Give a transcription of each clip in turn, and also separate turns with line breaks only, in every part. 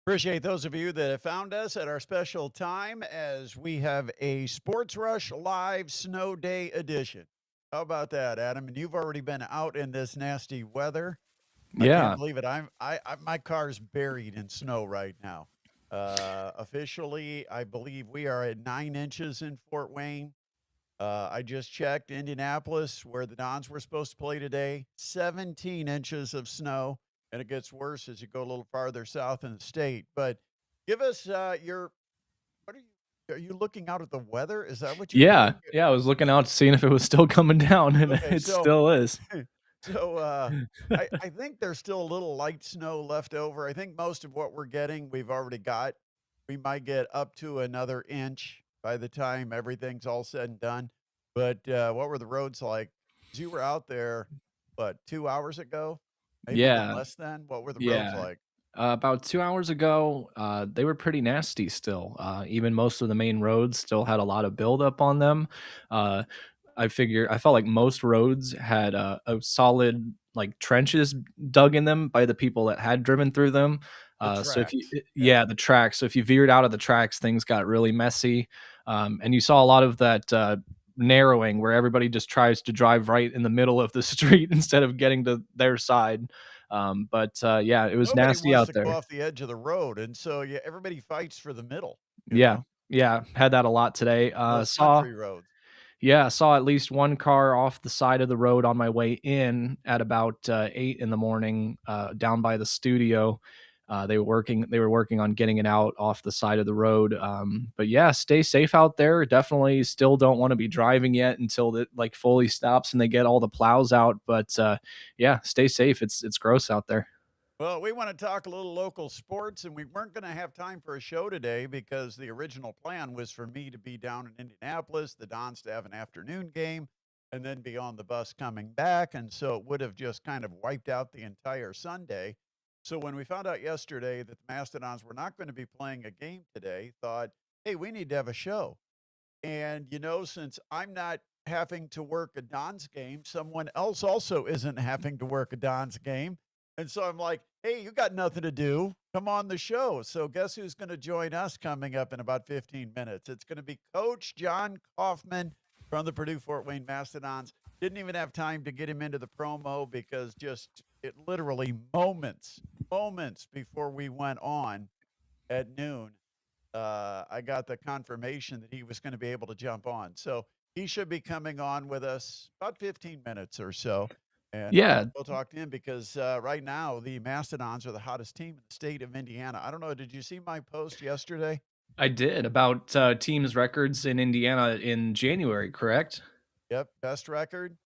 Appreciate those of you that have found us at our special time as we have a Sports Rush Live Snow Day edition. How about that, Adam? And you've already been out in this nasty weather. I can't
Yeah,
believe it. My car's buried in snow right now. Officially, I believe we are at 9 inches in Fort Wayne. I just checked Indianapolis, where the Dons were supposed to play today, 17 inches of snow, and it gets worse as you go a little farther south in the state. But give us your what are you looking out at the weather? Is that what you're
yeah,
doing?
yeah, I was looking out seeing if it was still coming down, and
Okay,
it
so
still is.
so I think there's still a little light snow left over. I think most of what we're getting, we've already got. We might get up to another inch by the time everything's all said and done. But what were the roads like? 'Cause you were out there, what, 2 hours ago? Maybe even
Yeah,
less than. What were the roads
yeah.
like?
About 2 hours ago, they were pretty nasty still. Even most of the main roads still had a lot of buildup on them. Uh, I felt like most roads had, a solid, like, trenches dug in them by the people that had driven through them.
The
So if you
tracks. Yeah.
Yeah, the tracks. So if you veered out of the tracks, things got really messy, and you saw a lot of that, narrowing where everybody just tries to drive right in the middle of the street instead of getting to their side. Yeah, it was
Nobody
nasty
wants
out
to go
there.
off the edge of the road. And so yeah, everybody fights for the middle, you
Yeah,
know,
yeah, had that a lot today.
those country roads.
Saw at least one car off the side of the road on my way in at about 8 in the morning, down by the studio. They were working on getting it out off the side of the road. But yeah, stay safe out there. Definitely still don't want to be driving yet until it like fully stops and they get all the plows out. Yeah, stay safe. It's gross out there.
Well, we want to talk a little local sports, and we weren't going to have time for a show today because the original plan was for me to be down in Indianapolis, the Dons to have an afternoon game, and then be on the bus coming back. And so it would have just kind of wiped out the entire Sunday. So when we found out yesterday that the Mastodons were not going to be playing a game today, thought, hey, we need to have a show. And, since I'm not having to work a Dons game, someone else also isn't having to work a Dons game. And so I'm like, hey, you got nothing to do. Come on the show. So guess who's going to join us coming up in about 15 minutes? It's going to be Coach John Kaufman from the Purdue Fort Wayne Mastodons. Didn't even have time to get him into the promo because just it literally moments before we went on at noon, I got the confirmation that he was going to be able to jump on. So he should be coming on with us about 15 minutes or so. And
Yeah,
we'll talk to him because right now the Mastodons are the hottest team in the state of Indiana. I don't know. Did you see my post yesterday?
I did about teams records in Indiana in January, correct?
Yep. Best record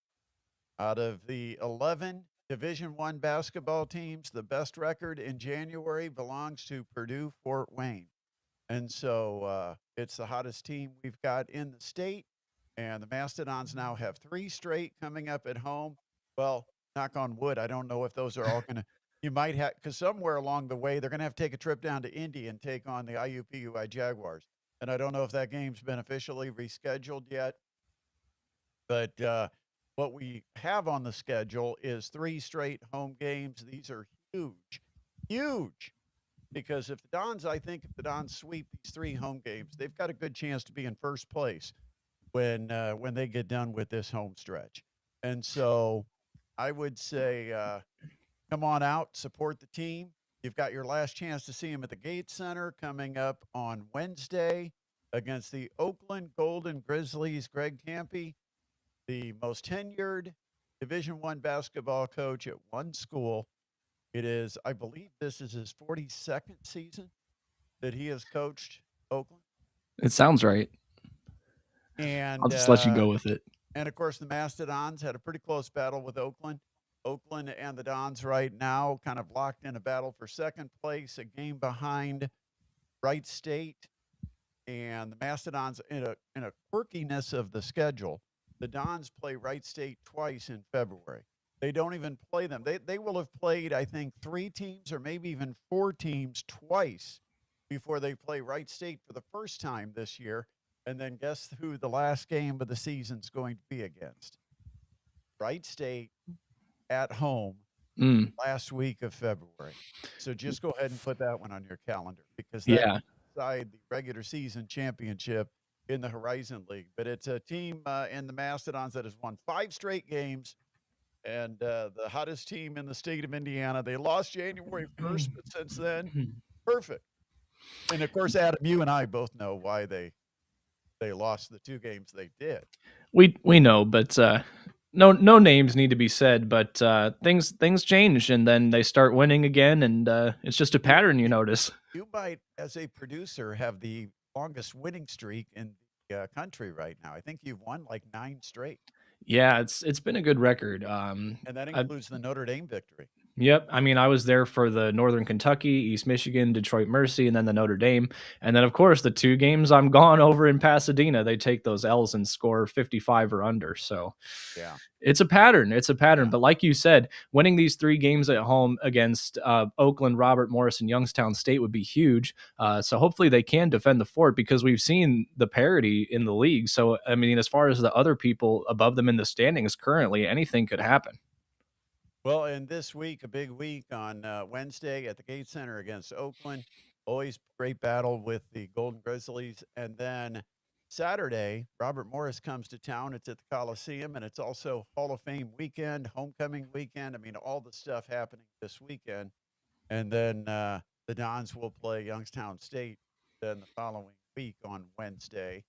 out of the 11 Division One basketball teams. The best record in January belongs to Purdue Fort Wayne. And so it's the hottest team we've got in the state. And the Mastodons now have three straight coming up at home. Well, knock on wood, I don't know if those are all going to, you might have, because somewhere along the way, they're going to have to take a trip down to Indy and take on the IUPUI Jaguars. And I don't know if that game's been officially rescheduled yet. But what we have on the schedule is three straight home games. These are huge, huge because if the Dons sweep these three home games, they've got a good chance to be in first place when they get done with this home stretch. And so, I would say, come on out, support the team. You've got your last chance to see them at the Gates Center coming up on Wednesday against the Oakland Golden Grizzlies. Greg Campy, the most tenured Division One basketball coach at one school. It is, I believe, this is his 42nd season that he has coached Oakland,
It sounds right. I'll
and
just let you go with it.
and of course the Mastodons had a pretty close battle with Oakland. Oakland and the Dons right now kind of locked in a battle for second place, a game behind Wright State, and the Mastodons in a quirkiness of the schedule. The Dons play Wright State twice in February. They don't even play them. They will have played, I think, three teams or maybe even four teams twice before they play Wright State for the first time this year. And then guess who the last game of the season's going to be against? Wright State at home
Mm,
last week of February. So just go ahead and put that one on your calendar because that's
yeah.
inside the regular season championship in the Horizon League. But it's a team in the Mastodons that has won 5 straight games and the hottest team in the state of Indiana. They lost January 1st, but since then, perfect. And of course, Adam, you and I both know why they lost the 2 games they did.
We know, but no names need to be said. But things change, and then they start winning again, and it's just a
You
pattern you
you
notice.
you might, as a producer, have the longest winning streak in the country right now. I think you've won like 9 straight,
Yeah, it's been a good record.
and that
I,
includes the Notre Dame victory.
Yep. I mean, I was there for the Northern Kentucky, East Michigan, Detroit Mercy, and then the Notre Dame. And then, of course, the 2 games I'm gone over in Pasadena, they take those L's and score 55 or under. So
Yeah,
it's a pattern. It's a pattern.
yeah.
But like you said, winning these 3 games at home against Oakland, Robert Morris, and Youngstown State would be huge. So hopefully they can defend the fort because we've seen the parity in the league. So, I mean, as far as the other people above them in the standings currently, anything could happen.
Well, and this week, a big week on Wednesday at the Gate Center against Oakland. Always great battle with the Golden Grizzlies. And then Saturday, Robert Morris comes to town. It's at the Coliseum, and it's also Hall of Fame weekend, homecoming weekend. I mean, all the stuff happening this weekend. And then the Dons will play Youngstown State then the following week on Wednesday.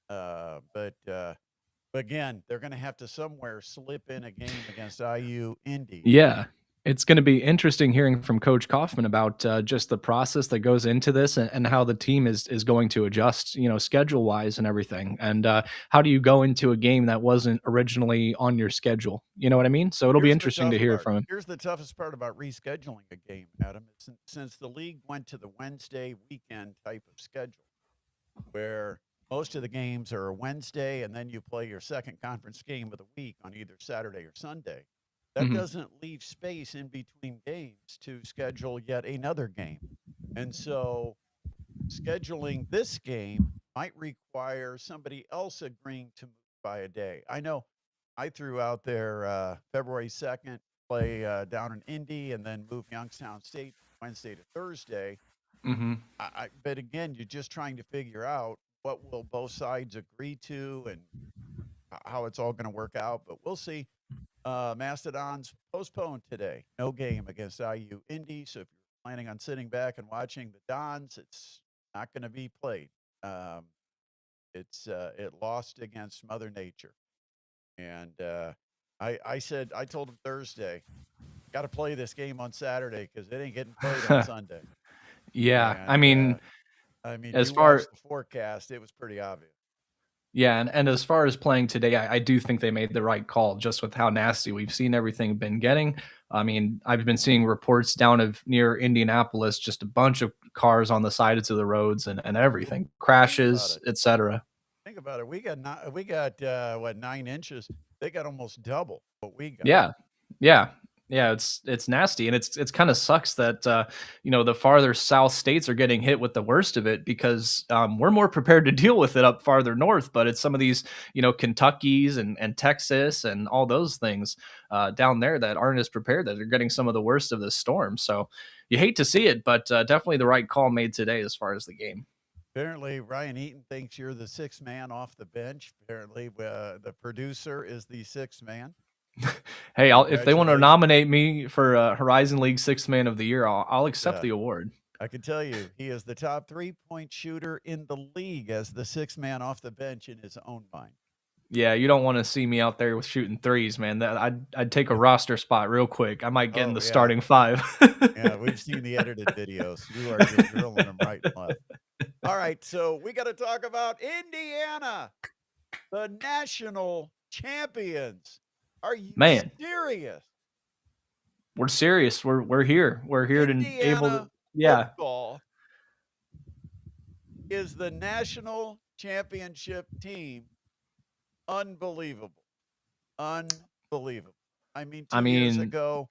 But again, they're going to have to somewhere slip in a game against IU Indy.
Yeah. It's going to be interesting hearing from Coach Kaufman about just the process that goes into this and how the team is going to adjust, schedule wise and everything. And how do you go into a game that wasn't originally on your schedule? You know what I mean? So it'll be
Here's the
interesting
tough
to hear
part.
from him.
Here's the toughest part about rescheduling a game, Adam. Since the league went to the Wednesday weekend type of schedule, where most of the games are a Wednesday and then you play your second conference game of the week on either Saturday or Sunday. That
Hmm.
doesn't leave space in between games to schedule yet another game. And so scheduling this game might require somebody else agreeing to move by a day. I know I threw out there February 2nd, play down in Indy, and then move Youngstown State Wednesday to Thursday.
Hmm.
But again, you're just trying to figure out what will both sides agree to and how it's all going to work out. But we'll see. Mastodons postponed today. No game against IU Indy. So if you're planning on sitting back and watching the Dons, it's not going to be played. Um, it lost against Mother Nature, and I told him Thursday, got to play this game on Saturday because it ain't getting played on Sunday.
Yeah. I
And
mean,
I mean,
as
you
far
watched the forecast; it was pretty obvious.
Yeah, and as far as playing today, I do think they made the right call just with how nasty we've seen everything been getting. I mean, I've been seeing reports down of near Indianapolis, just a bunch of cars on the sides of the roads and everything,
Think about
crashes,
it.
etc.
Think about it. We got what 9 inches. They got almost double what we got.
Yeah. Yeah. Yeah, it's nasty, and it's kind of sucks that the farther south states are getting hit with the worst of it because we're more prepared to deal with it up farther north. But it's some of these Kentuckys and Texas and all those things down there that aren't as prepared, that are getting some of the worst of this storm. So you hate to see it, but definitely the right call made today as far as the game.
Apparently, Ryan Eaton thinks you're the sixth man off the bench. Apparently, the producer is the sixth man.
Hey, if they want to
Congratulations.
nominate me for Horizon League Sixth Man of the Year, I'll accept
Uh,
the award.
I can tell you, he is the top 3-point shooter in the league as the sixth man off the bench in his own mind.
Yeah, you don't want to see me out there with shooting threes, man. That I'd take a roster spot real quick. I might get in
Oh,
the
yeah.
starting five.
Yeah. We've seen the edited videos. You are just drilling them right and left. All right. So we got to talk about Indiana, the national champions. Are you
Man,
serious?
we're serious. We're here. We're here to able to.
Indiana
Yeah,
football is the national championship team. Unbelievable. Unbelievable. I mean,
I
2 years
mean,
ago,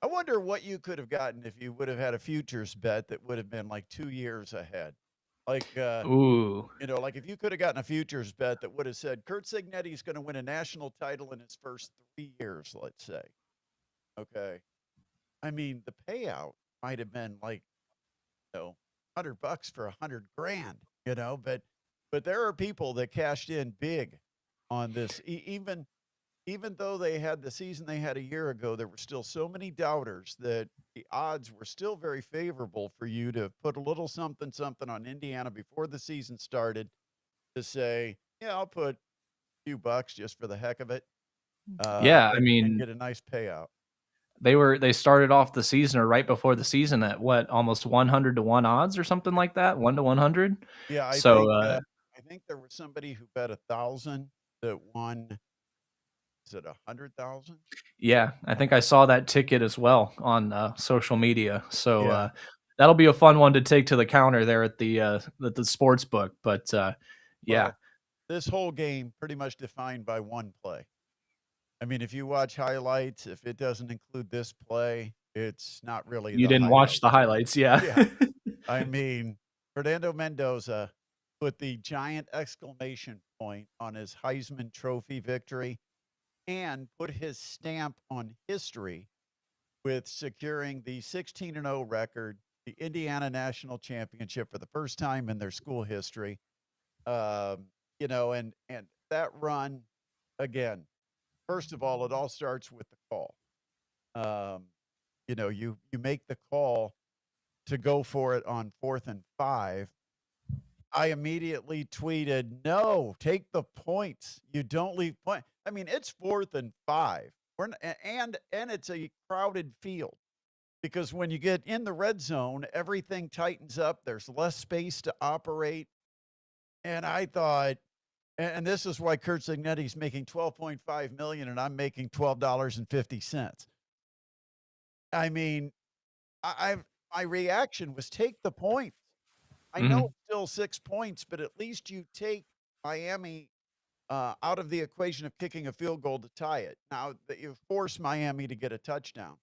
I wonder what you could have gotten if you would have had a futures bet that would have been like 2 years ahead. Like,
ooh,
like if you could have gotten a futures bet that would have said Kurt Signetti is going to win a national title in his first 3 years, let's say. Okay. I mean, the payout might have been like, $100 for 100 grand, but there are people that cashed in big on this. Even though they had the season they had a year ago, there were still so many doubters that the odds were still very favorable for you to put a little something something on Indiana before the season started to say, yeah, I'll put a few bucks just for the heck of it,
Yeah, I
and
mean,
get a nice payout.
they started off the season or right before the season at what, almost 100 to 1 odds or something like that, 1 to 100.
Yeah,
So,
I think there was somebody who bet 1,000 that won. Is it 100,000?
yeah, I think I saw that ticket as well on social media. So
Yeah.
that'll be a fun one to take to the counter there at the sports book. But yeah,
Well, this whole game pretty much defined by one play. I mean, if you watch highlights, if it doesn't include this play, it's not really
you
the
didn't watch the
highlights.
highlights, yeah.
Yeah. I mean, Fernando Mendoza put the giant exclamation point on his Heisman Trophy victory and put his stamp on history with securing the 16-0 record, the Indiana National Championship for the first time in their school history. And that run again. First of all, it all starts with the call. Um, you make the call to go for it on 4th and 5. I immediately tweeted, "No, take the points. You don't leave point." I mean, it's 4th and 5. And it's a crowded field because when you get in the red zone, everything tightens up. There's less space to operate. And I thought, and this is why Kurt Zignetti's making 12.5 million and I'm making $12.50. I mean, I've my reaction was take the points. I know
Mhm.
it's still 6 points, but at least you take Miami out of the equation of kicking a field goal to tie it. Now that you force Miami to get a touchdown,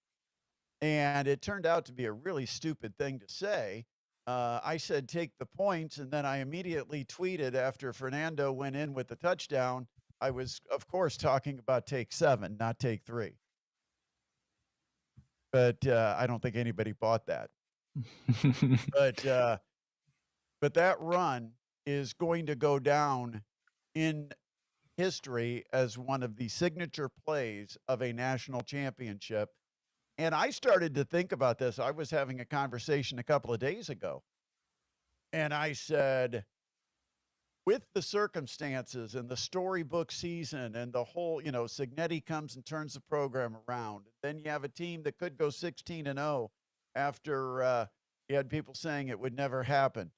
and it turned out to be a really stupid thing to say. I said take the points, and then I immediately tweeted after Fernando went in with the touchdown. I was, of course, talking about take 7, not take 3. But I don't think anybody bought that. But uh, but that run is going to go down in history as one of the signature plays of a national championship. And I started to think about this. I was having a conversation a couple of days ago, and I said, with the circumstances and the storybook season and the whole, Signetti comes and turns the program around. Then you have a team that could go 16-0 after you had people saying it would never happen.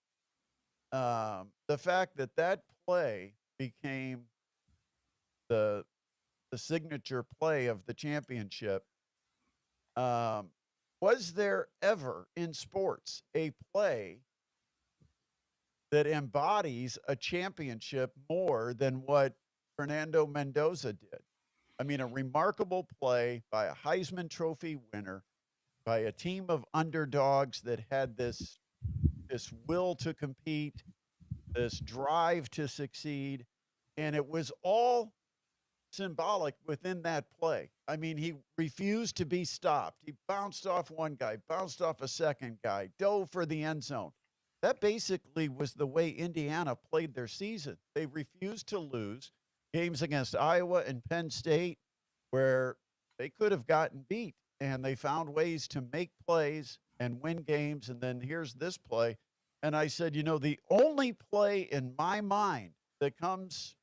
The fact that that play became the the signature play of the championship. Um, was there ever in sports a play that embodies a championship more than what Fernando Mendoza did? I mean, a remarkable play by a Heisman Trophy winner, by a team of underdogs that had this will to compete, this drive to succeed, and it was all symbolic within that play. I mean, he refused to be stopped. He bounced off one guy, bounced off a second guy, dove for the end zone. That basically was the way Indiana played their season. They refused to lose games against Iowa and Penn State where they could have gotten beat, and they found ways to make plays and win games. And then here's this play. And I said, the only play in my mind that comes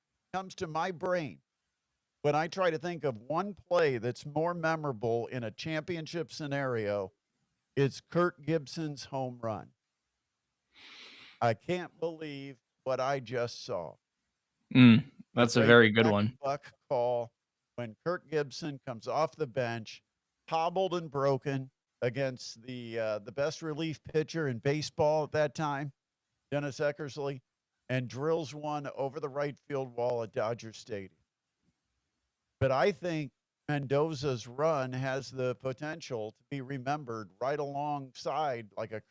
to my brain when I try to think of one play that's more memorable in a championship scenario, it's Kirk Gibson's home run. I can't believe what I just saw.
Mm,
The
that's a
Brady
very good
Beck
one.
Buck call when Kirk Gibson comes off the bench, hobbled and broken against the best relief pitcher in baseball at that time, Dennis Eckersley, and drills one over the right field wall at Dodger Stadium. But I think Mendoza's run has the potential to be remembered right alongside like a um,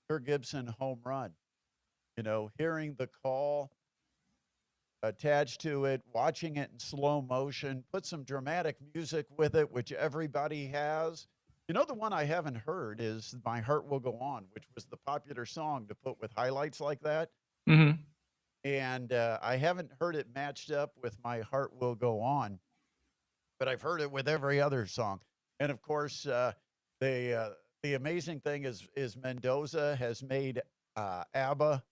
Kirk Gibson home run. Hearing the call, attached to it, watching it in slow motion, put some dramatic music with it, which everybody has. You know, the one I haven't heard is My Heart Will Go On, which was the popular song to put with highlights like that.
Hmm.
And I haven't heard it matched up with My Heart Will Go On, but I've heard it with every other song. And of course, the uh, the amazing thing is Mendoza has made ABBA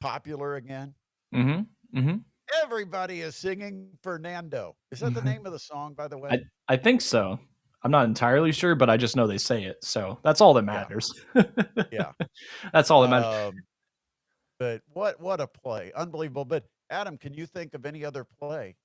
popular again.
Hmm. Hmm.
Everybody is singing Fernando. Is that the
Hmm.
name of the song, by the
I
way?
I think so. I'm not entirely sure, but I just know they say it, so that's all that
Yeah,
matters.
yeah.
That's all that matters.
Um, but what a play, unbelievable. But Adam, can you think of any other play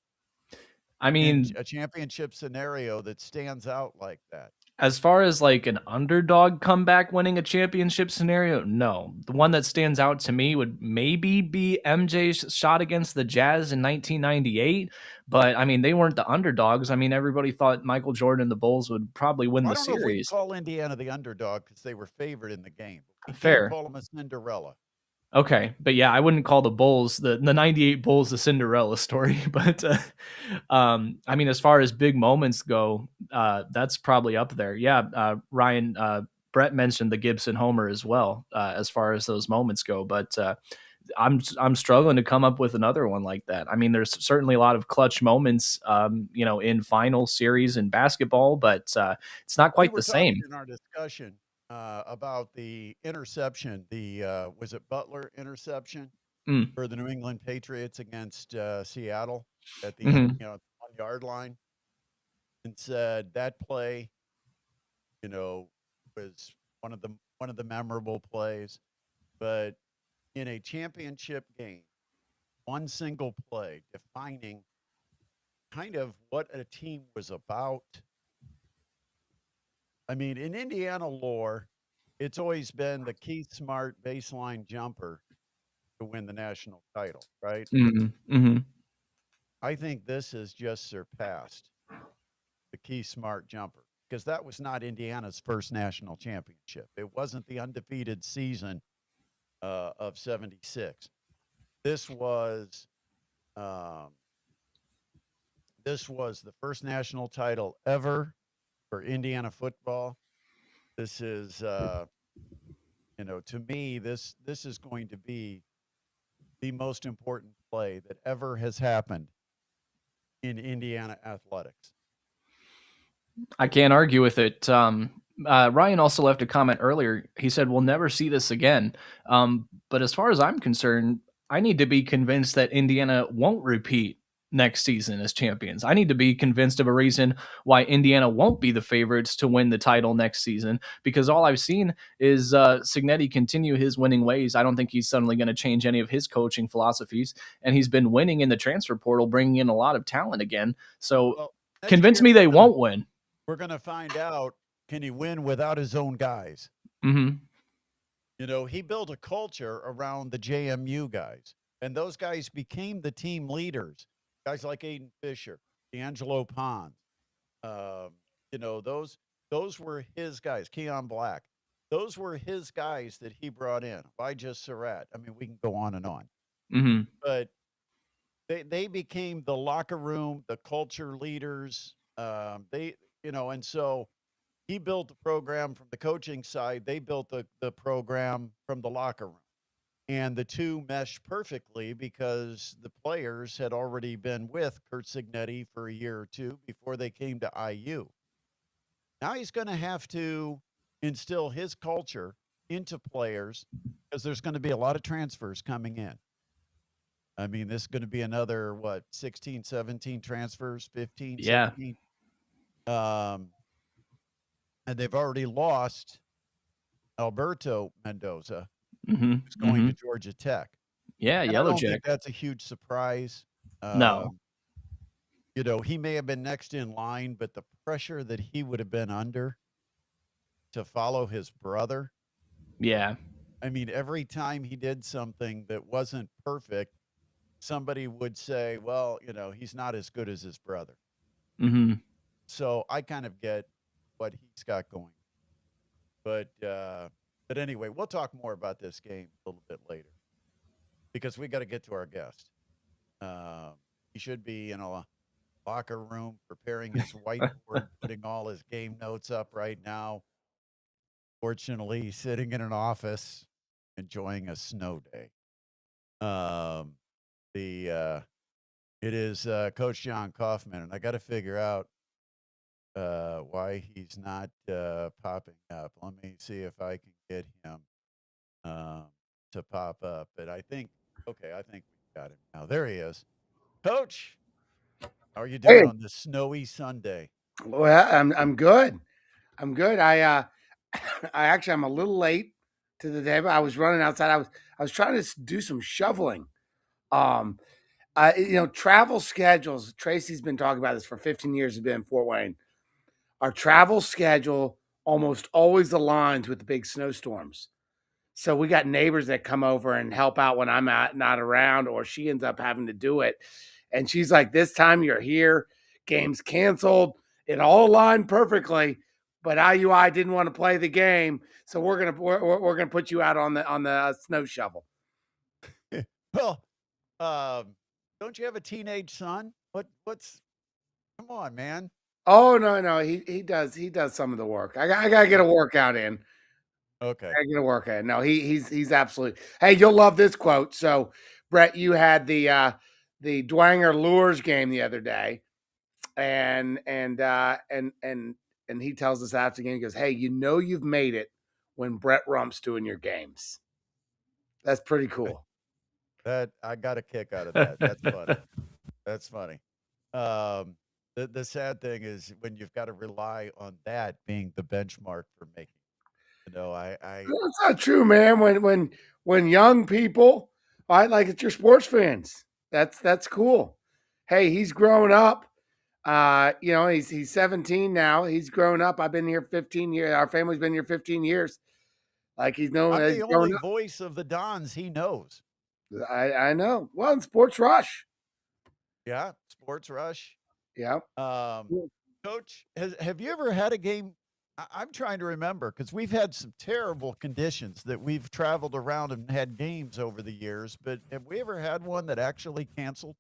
I
in
mean,
a championship scenario that stands out like that?
as far as like an underdog comeback winning a championship scenario, no. The one that stands out to me would maybe be MJ's shot against the Jazz in 1998. But I mean, they weren't the underdogs. I mean, everybody thought Michael Jordan and the Bulls would probably win
I
the
don't know if we can
series.
call Indiana the underdog because they were favored in the game. But we can
Fair.
call them a Cinderella.
Okay, but yeah, I wouldn't call the Bulls the '98 Bulls the Cinderella story, but I mean, as far as big moments go, that's probably up there. Yeah, Ryan, Brett mentioned the Gibson homer as well, as far as those moments go, but I'm struggling to come up with another one like that. I mean, there's certainly a lot of clutch moments, in final series in basketball, but it's not
We
quite
were
the
talking
same.
in our discussion about the interception. The was it Butler interception
Mm,
for the New England Patriots against Seattle at the end,
hmm.
1 yard line, and said that play, you know, was one of the memorable plays. But in a championship game, one single play defining kind of what a team was about. I mean, in Indiana lore, it's always been the Keith Smart baseline jumper to win the national title, right?
Hmm. Hmm.
I think this has just surpassed the Keith Smart jumper because that was not Indiana's first national championship. It wasn't the undefeated season of '76. This was um, this was the first national title ever for Indiana football. This is, to me, this is going to be the most important play that ever has happened in Indiana athletics.
I can't argue with it. Ryan also left a comment earlier. He said, "We'll never see this again." But as far as I'm concerned, I need to be convinced that Indiana won't repeat next season as champions. I need to be convinced of a reason why Indiana won't be the favorites to win the title next season because all I've seen is Signetti continue his winning ways. I don't think he's suddenly going to change any of his coaching philosophies, and he's been winning in the transfer portal, bringing in a lot of talent again. So
Well, next
convince
year
me they won't win.
we're gonna find out, can he win without his own guys?
Hmm.
He built a culture around the JMU guys, and those guys became the team leaders. Guys like Aiden Fisher, D'Angelo Pons, um, those were his guys. Keon Black, those were his guys that he brought in. Elijah Surratt. I mean, we can go on and on,
Hmm.
but they became the locker room, the culture leaders. And so he built the program from the coaching side. They built the program from the locker room. And the two meshed perfectly because the players had already been with Kurt Signetti for a year or two before they came to IU. Now he's going to have to instill his culture into players because there's going to be a lot of transfers coming in. I mean, this is going to be another, 16, 17 transfers, 15,
Yeah.
16. Um, and they've already lost Alberto Mendoza,
Hmm.
who's going
Hmm.
to Georgia Tech.
Yeah.
And I
Yellow
don't think
Jack.
that's a huge surprise.
No.
Um, he may have been next in line, but the pressure that he would have been under to follow his brother.
Yeah.
I mean, every time he did something that wasn't perfect, somebody would say, well, he's not as good as his brother.
Hmm.
So I kind of get what he's got going. But anyway, we'll talk more about this game a little bit later because we got to get to our guest. Um, he should be in a locker room preparing his whiteboard, putting all his game notes up right now. Fortunately, he's sitting in an office enjoying a snow day. Um, the It is Coach John Kaufman, and I got to figure out why he's not popping up. Let me see if I can get him um, to pop up. But I think, okay, I think we got him now. There he is. Coach, how are you doing
Hey,
on this snowy Sunday?
well, I'm good. I'm good. I actually I'm a little late to the day, but I was running outside. I was trying to do some shoveling. Um, travel schedules. Tracy's been talking about this for 15 years. Has been in Fort Wayne. Our travel schedule almost always aligns with the big snowstorms. So we got neighbors that come over and help out when I'm not around, or she ends up having to do it. And she's like, "This time you're here, game's canceled. It all aligned perfectly, but IUI didn't want to play the game, so we're gonna put you out on the snow shovel."
Well, um, don't you have a teenage son? What's come on, man.
Oh no, he does some of the work. I gotta get a
Oh,
workout in.
okay.
I gotta work at it. No, he's absolutely. Hey, you'll love this quote. So, Brett, you had the Dwanger Lures game the other day, and he tells us after the game, he goes, "Hey, you know you've made it when Brett Rump's doing your games." That's pretty cool.
That I got a kick out of that. That's funny. That's funny. Um, the sad thing is when you've got to rely on that being the benchmark for making. I
That's not true, man. When young people, right, like it's your sports fans. That's cool. Hey, he's grown up. He's 17 now. He's grown up. I've been here 15 years. Our family's been here 15 years. Like
I'm
he's
the
grown
only voice of the Dons he knows.
up. I know. Well, in Sports Rush.
Yeah, Sports Rush.
Yeah.
Um, Coach, have you ever had a game? I'm trying to remember because we've had some terrible conditions that we've traveled around and had games over the years. But have we ever had one that actually canceled?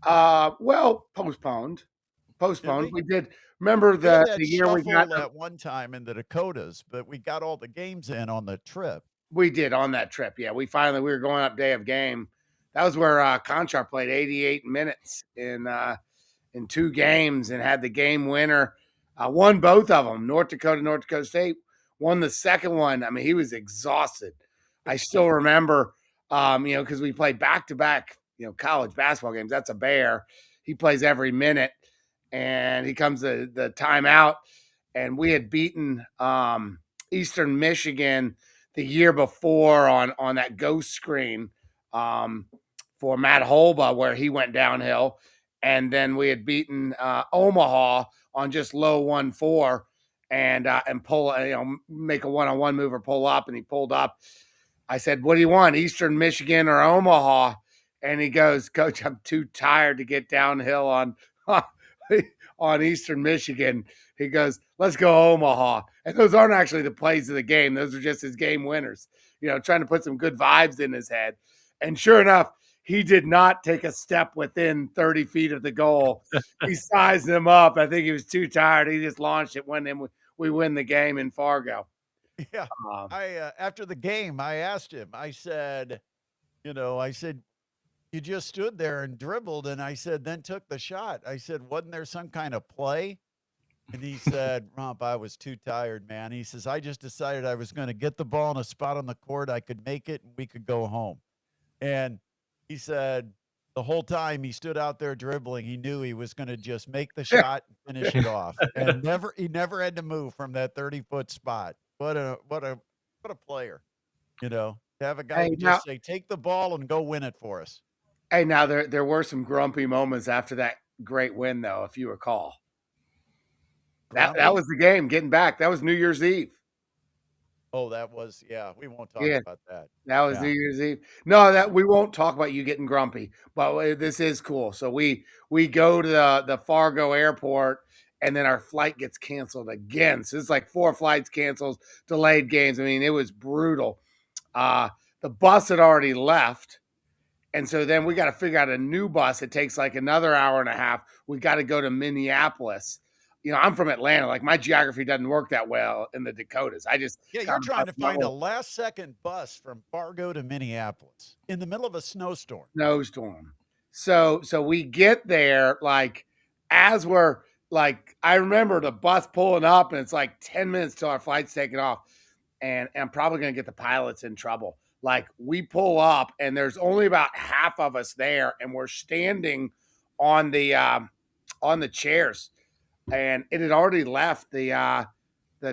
Well, postponed.
Did
Postponed.
we?
We did. Remember
We had
the
that
year we got
shuffle at one time in the Dakotas, but we got all the games in on the trip.
we did on that trip. Yeah, we were going up day of game. That was where Conchar played 88 minutes in two games and had the game winner. Won both of them. North Dakota State won the second one. I mean, he was exhausted. I still remember, because we played back to back, college basketball games. That's a bear. He plays every minute, and he comes to the timeout, and we had beaten Eastern Michigan the year before on that ghost screen um, for Matt Holba, where he went downhill, and then we had beaten Omaha on just low 1-4 and pull make a one-on-one move or pull up, and he pulled up. I said, "What do you want, Eastern Michigan or Omaha?" And he goes, "Coach, I'm too tired to get downhill on on Eastern Michigan." He goes, "Let's go Omaha." And those aren't actually the plays of the game; those are just his game winners. Trying to put some good vibes in his head. And sure enough, he did not take a step within 30 feet of the goal. He sized him up. I think he was too tired. He just launched it when we win the game in Fargo.
Yeah.
Um,
I After the game, I asked him. I said, you just stood there and dribbled, and I said, then took the shot. I said, wasn't there some kind of play? And he said, Rump, I was too tired, man. He says, I just decided I was going to get the ball in a spot on the court. I could make it and we could go home. And he said, the whole time he stood out there dribbling, he knew he was going to just make the shot and finish it off. And he never had to move from that 30-foot spot. What a player, to have a guy
hey
who
now,
just say, take the ball and go win it for us.
there were some grumpy moments after that great win, though, if you recall. That
Grumpy?
was the game. Getting back. That was New Year's Eve.
Oh, that was, yeah, we won't talk
Yeah,
about that.
that was New
Yeah.
Year's Eve. No, that we won't talk about you getting grumpy, but this is cool. So we go to the Fargo airport, and then our flight gets canceled again. So it's like 4 flights canceled, delayed games. I mean, it was brutal. Uh, the bus had already left, And so then we got to figure out a new bus. It takes like another hour and a half. We got to go to Minneapolis. I'm from Atlanta. Like my geography doesn't work that well in the Dakotas. I just
you're trying to find a last second bus from Fargo to Minneapolis in the middle of a snowstorm.
So we get there like as we're like, I remember the bus pulling up and it's like 10 minutes till our flight's taking off. And I'm probably going to get the pilots in trouble. Like we pull up and there's only about half of us there, and we're standing on the chairs, and it had already left the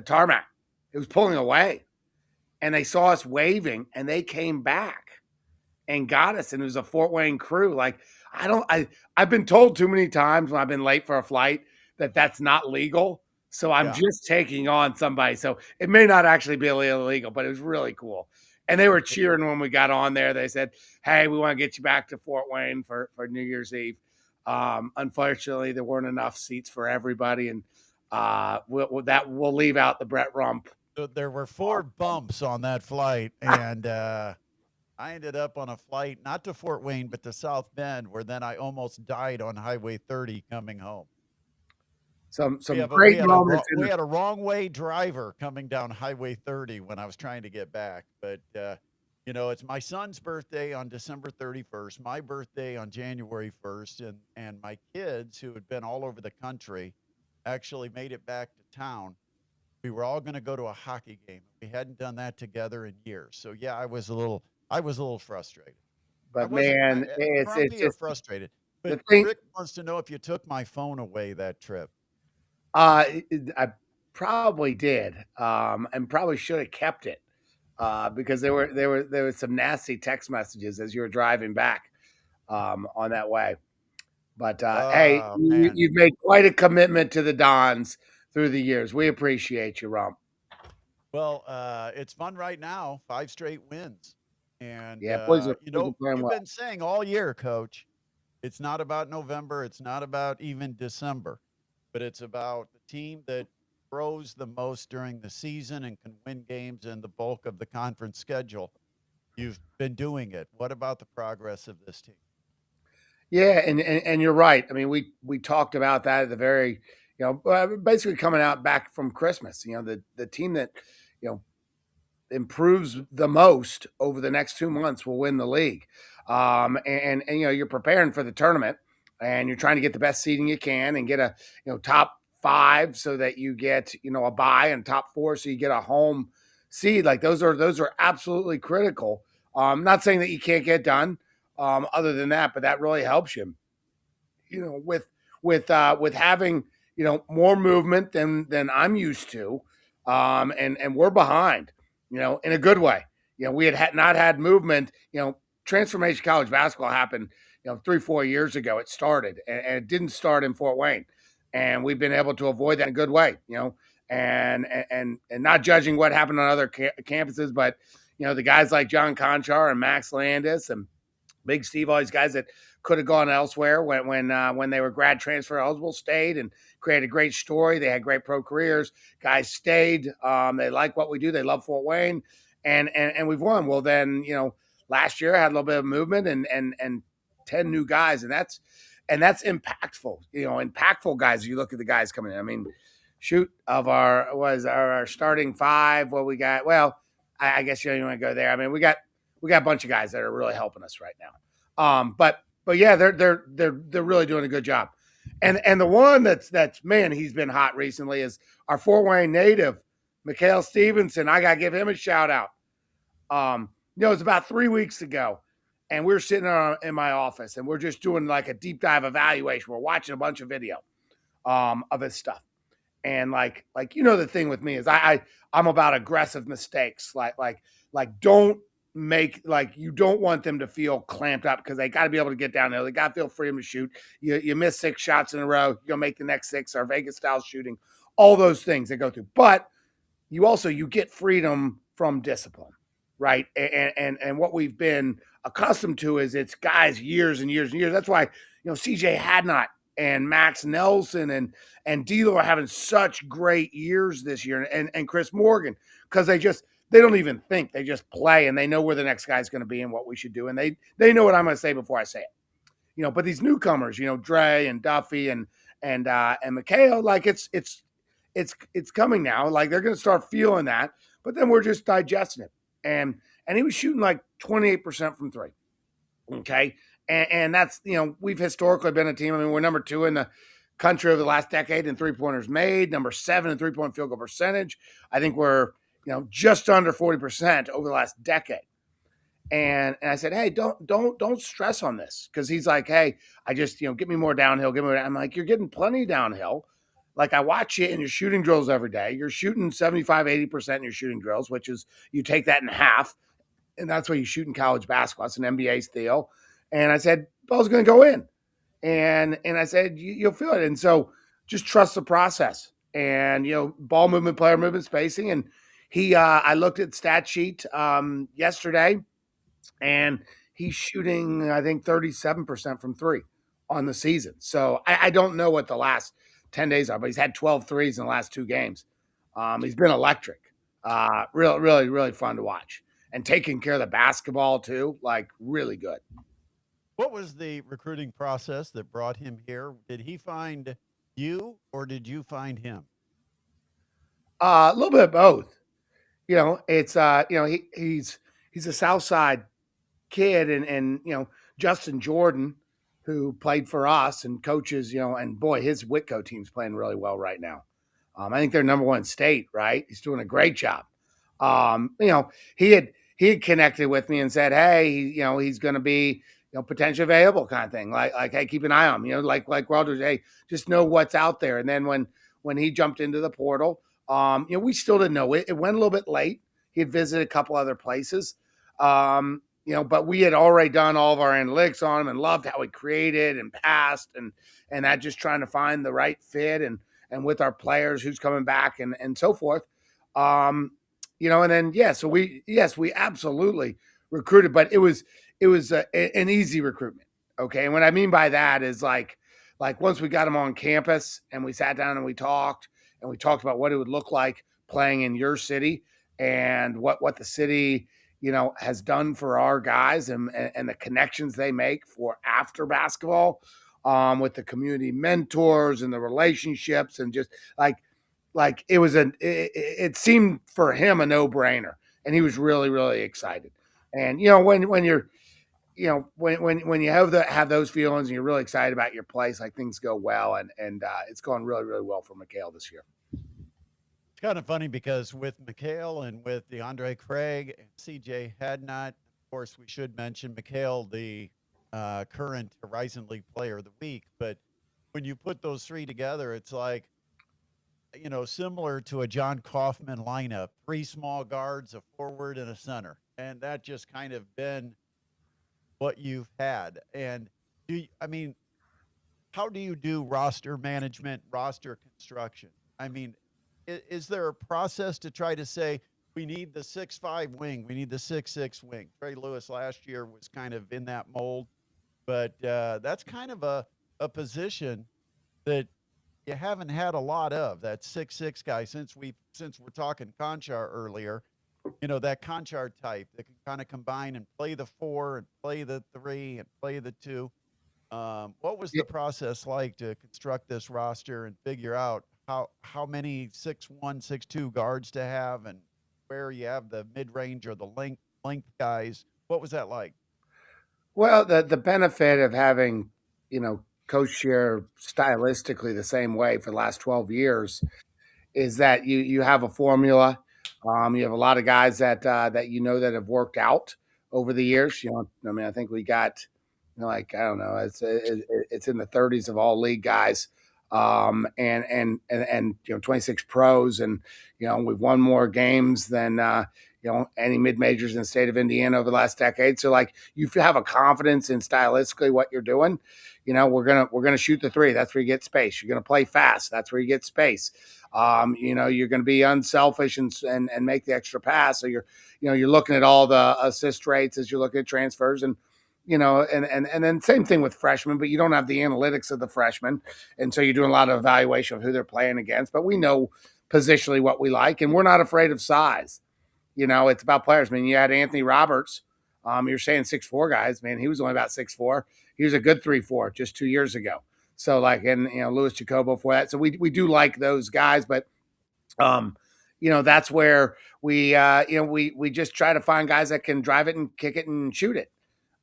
tarmac. It was pulling away, and they saw us waving, and they came back and got us, and it was a Fort Wayne crew. Like I've been told too many times when I've been late for a flight that that's not legal. So I'm just taking on somebody. So it may not actually be illegal, but it was really cool. And they were cheering when we got on there. They said, "Hey, we want to get you back to Fort Wayne for New Year's Eve." Unfortunately, there weren't enough seats for everybody, and we'll leave out the Brett Rump.
There were 4 bumps on that flight, and I ended up on a flight not to Fort Wayne but to South Bend, where then I almost died on Highway 30 coming home.
Some great moments.
We had a wrong way driver coming down Highway 30 when I was trying to get back. But, it's my son's birthday on December 31st, my birthday on January 1st, and my kids, who had been all over the country, actually made it back to town. We were all going to go to a hockey game. We hadn't done that together in years. So, yeah, I was a little frustrated.
But, man,
it's just frustrated. But Rick wants to know if you took my phone away that trip.
I probably did, and probably should have kept it, because there were some nasty text messages as you were driving back on that way. But hey, you've made quite a commitment to the Dons through the years. We appreciate you, Rump.
Well, it's fun right now. 5 straight wins, and
you've
been saying all year, Coach, it's not about November. It's not about even December. But it's about the team that grows the most during the season and can win games in the bulk of the conference schedule. You've been doing it. What about the progress of this team?
Yeah, and you're right. I mean, we talked about that at the very, basically coming out back from Christmas. The team that, improves the most over the next 2 months will win the league. And you're preparing for the tournament, and you're trying to get the best seeding you can and get a top 5 so that you get a bye, and top 4 so you get a home seed. Like those are absolutely critical. Not saying that you can't get done other than that, but that really helps you. With having more movement than I'm used to, and we're behind. In a good way. We had not had movement. Transformation college basketball happened 3-4 years ago. It started, and it didn't start in Fort Wayne, and we've been able to avoid that in a good way. And not judging what happened on other campuses, but the guys like John Conchar and Max Landis and Big Steve, all these guys that could have gone elsewhere when they were grad transfer eligible, stayed and created a great story. They had great pro careers. Guys stayed. They like what we do. They love Fort Wayne, and we've won. Well, then last year I had a little bit of movement and 10 new guys, and that's impactful. Impactful guys. You look at the guys coming in. I mean, shoot, of our starting 5. What we got? Well, I guess you don't even want to go there. I mean, we got a bunch of guys that are really helping us right now. But yeah, they're really doing a good job. And the one that's man, he's been hot recently is our Fort Wayne native, Mikhail Stevenson. I gotta give him a shout out. It was about 3 weeks ago, and we were sitting in my office, and we're just doing like a deep dive evaluation. We're watching a bunch of video of his stuff. And like the thing with me is I'm about aggressive mistakes. Like don't make, like, you don't want them to feel clamped up, because they got to be able to get down there. They got to feel freedom to shoot. You miss 6 shots in a row, you'll make the next 6, or Vegas style shooting. All those things they go through, but you get freedom from discipline, right? And what we've been accustomed to is it's guys years and years and years. That's why CJ Hadnot and Max Nelson and D'Lo are having such great years this year, and Chris Morgan, because they don't even think. They just play, and they know where the next guy's going to be and what we should do, and they know what I'm going to say before I say it. But these newcomers, Dre and Duffy and McHale, like it's coming now. Like they're going to start feeling that, but then we're just digesting it. And he was shooting like 28% from three. Okay. And that's, we've historically been a team. I mean, we're number 2 in the country over the last decade in 3-pointers made, number 7 in 3-point field goal percentage. I think we're, just under 40% over the last decade. And I said, hey, don't stress on this. Cause he's like, hey, I just, get me more downhill. I'm like, you're getting plenty downhill. Like I watch you in your shooting drills every day. You're shooting 75, 80% in your shooting drills, which is you take that in half. And that's what you shoot in college basketball. It's an NBA steal. And I said, ball's going to go in. And I said, you'll feel it. And so just trust the process and, ball movement, player movement, spacing. And I looked at stat sheet yesterday and he's shooting, I think 37% from three on the season. So I don't know what the last 10 days are, but he's had 12 threes in the last 2 games. He's been electric. Really, really fun to watch. And taking care of the basketball too, like really good.
What was the recruiting process that brought him here? Did he find you or did you find him?
A little bit of both. It's he's a South Side kid and Justin Jordan, who played for us and coaches, and boy, his Whitco team's playing really well right now. I think they're number 1 in state, right? He's doing a great job. He had connected with me and said, hey, he's going to be, potentially available kind of thing. Like, hey, keep an eye on him, like Walter, hey, just know what's out there. And then when he jumped into the portal, we still didn't know it. It went a little bit late. He had visited a couple other places. But we had already done all of our analytics on him and loved how he created and passed and that just trying to find the right fit and with our players, who's coming back and so forth. And then, so we absolutely recruited, but it was an easy recruitment. Okay. And what I mean by that is like once we got him on campus and we sat down and we talked about what it would look like playing in your city and what the city, has done for our guys and the connections they make for after basketball, with the community mentors and the relationships and just like it seemed for him a no-brainer, and he was really, really excited. And when you're when you have those feelings and you're really excited about your place, like things go well, and it's going really, really well for McHale this year.
It's kind of funny because with McHale and with DeAndre Craig and CJ Hadnot, of course, we should mention McHale, the current Horizon League Player of the Week. But when you put those 3 together, it's like, similar to a John Kaufman lineup, 3 small guards, a forward, and a center. And that just kind of been what you've had. And how do you do roster management, roster construction? I mean, is there a process to try to say, we need the 6'5" wing, we need the 6'6" wing? Trey Lewis last year was kind of in that mold, but that's kind of a position that you haven't had a lot of, that 6'6" guy, since we're talking Conchar earlier, that Conchar type that can kind of combine and play the 4 and play the 3 and play the 2. What was the process like to construct this roster and figure out how many 6'1", 6'2" guards to have and where you have the mid-range or the length guys? What was that like?
Well, the benefit of having, Coach Shear stylistically the same way for the last 12 years is that you have a formula. You have a lot of guys that that have worked out over the years. I think we got, I don't know, it's in the 30s of all league guys, and 26 pros, and we've won more games than any mid majors in the state of Indiana over the last decade. So like you have a confidence in stylistically what you're doing. We're gonna shoot the 3. That's where you get space. You're gonna play fast. That's where you get space. You're going to be unselfish and make the extra pass. So you're looking at all the assist rates as you're looking at transfers and then same thing with freshmen, but you don't have the analytics of the freshmen. And so you're doing a lot of evaluation of who they're playing against, but we know positionally what we like, and we're not afraid of size. It's about players. I mean, you had Anthony Roberts. You're saying 6'4" guys, man. He was only about 6'4". He was a good 3'4" just 2 years ago. So like, and Louis Jacobo for that. So we do like those guys, but that's where we just try to find guys that can drive it and kick it and shoot it,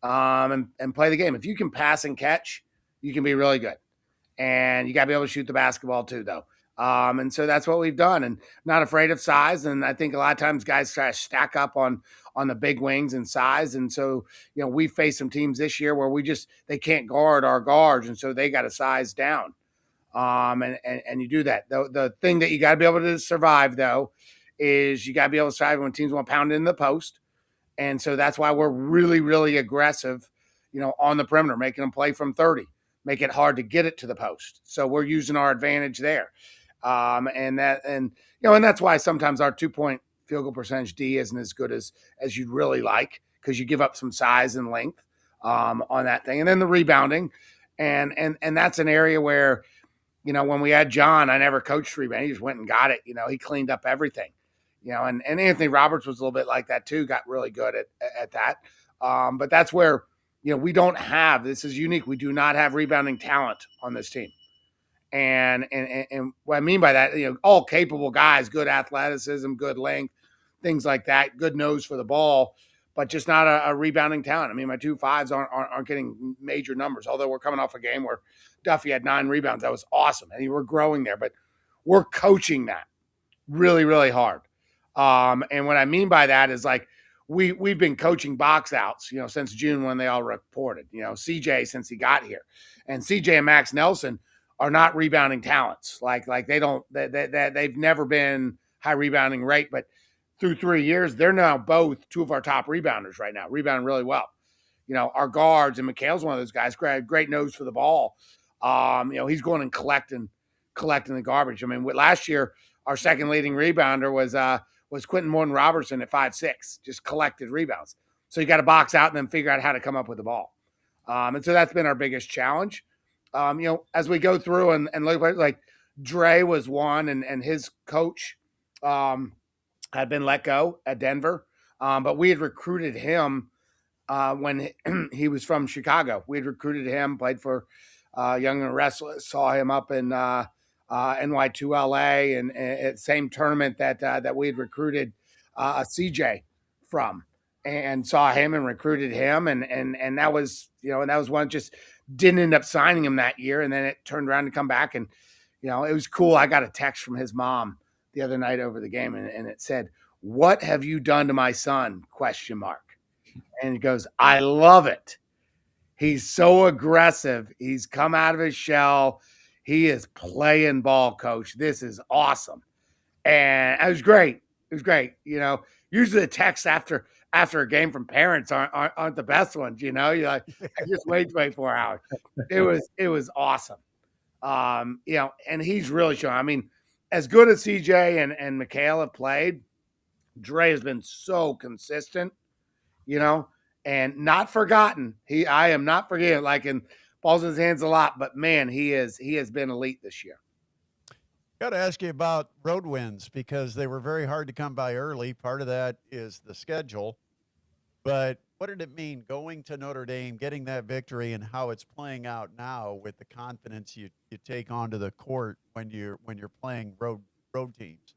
and play the game. If you can pass and catch, you can be really good, and you got to be able to shoot the basketball too, though. And so that's what we've done, and not afraid of size. And I think a lot of times guys try to stack up on the big wings and size. And so we faced some teams this year where they can't guard our guards, and so they got to size down. And you do that. The thing that you got to be able to survive, though, is you got to be able to survive when teams want to pound in the post. And so that's why we're really, really aggressive, on the perimeter, making them play from 30, make it hard to get it to the post. So we're using our advantage there. And that's why sometimes our 2-point field goal percentage D isn't as good as you'd really like, because you give up some size and length on that thing. And then the rebounding. And that's an area where, when we had John, I never coached rebound. He just went and got it. He cleaned up everything. And Anthony Roberts was a little bit like that too, got really good at that. But that's where, we don't have, this is unique. We do not have rebounding talent on this team. And what I mean by that, all capable guys, good athleticism, good length, things like that, good nose for the ball, but just not a rebounding talent. I mean, my 2.5s aren't getting major numbers, although we're coming off a game where Duffy had 9 rebounds. That was awesome. And we're growing there, but we're coaching that really, really hard. And what I mean by that is like, we've been coaching box outs, since June when they all reported, CJ since he got here, and CJ and Max Nelson are not rebounding talents. Like they've never been high rebounding rate, but through 3 years, they're now both 2 of our top rebounders right now, rebounding really well. Our guards, and Mikhail's one of those guys, great nose for the ball. He's going and collecting the garbage. I mean, last year, our second leading rebounder was Quentin Morton Robertson at 5'6", just collected rebounds. So you got to box out and then figure out how to come up with the ball. And so that's been our biggest challenge. As we go through and look like Dre was one, and his coach had been let go at Denver. But we had recruited him when he was from Chicago. We had recruited him, played for Young and Restless, saw him up in NY2LA, and at same tournament that we had recruited CJ from, and saw him and recruited him, and that was one, just didn't end up signing him that year, and then it turned around to come back, and it was cool. I got a text from his mom the other night over the game, and it said, "What have you done to my son?" ? And he goes, "I love it. He's so aggressive. He's come out of his shell. He is playing ball, coach. This is awesome." And it was great. It was great. Usually the texts after a game from parents aren't the best ones. You're like, just wait 24 hours. It was awesome. And he's really showing. I mean, as good as CJ and Mikhail have played, Dre has been so consistent, and not forgotten. I am not forgetting, like, in balls in his hands a lot, but man, he has been elite this year.
Got to ask you about road wins, because they were very hard to come by early. Part of that is the schedule, but what did it mean going to Notre Dame, getting that victory, and how it's playing out now with the confidence you take onto the court when you're playing road teams?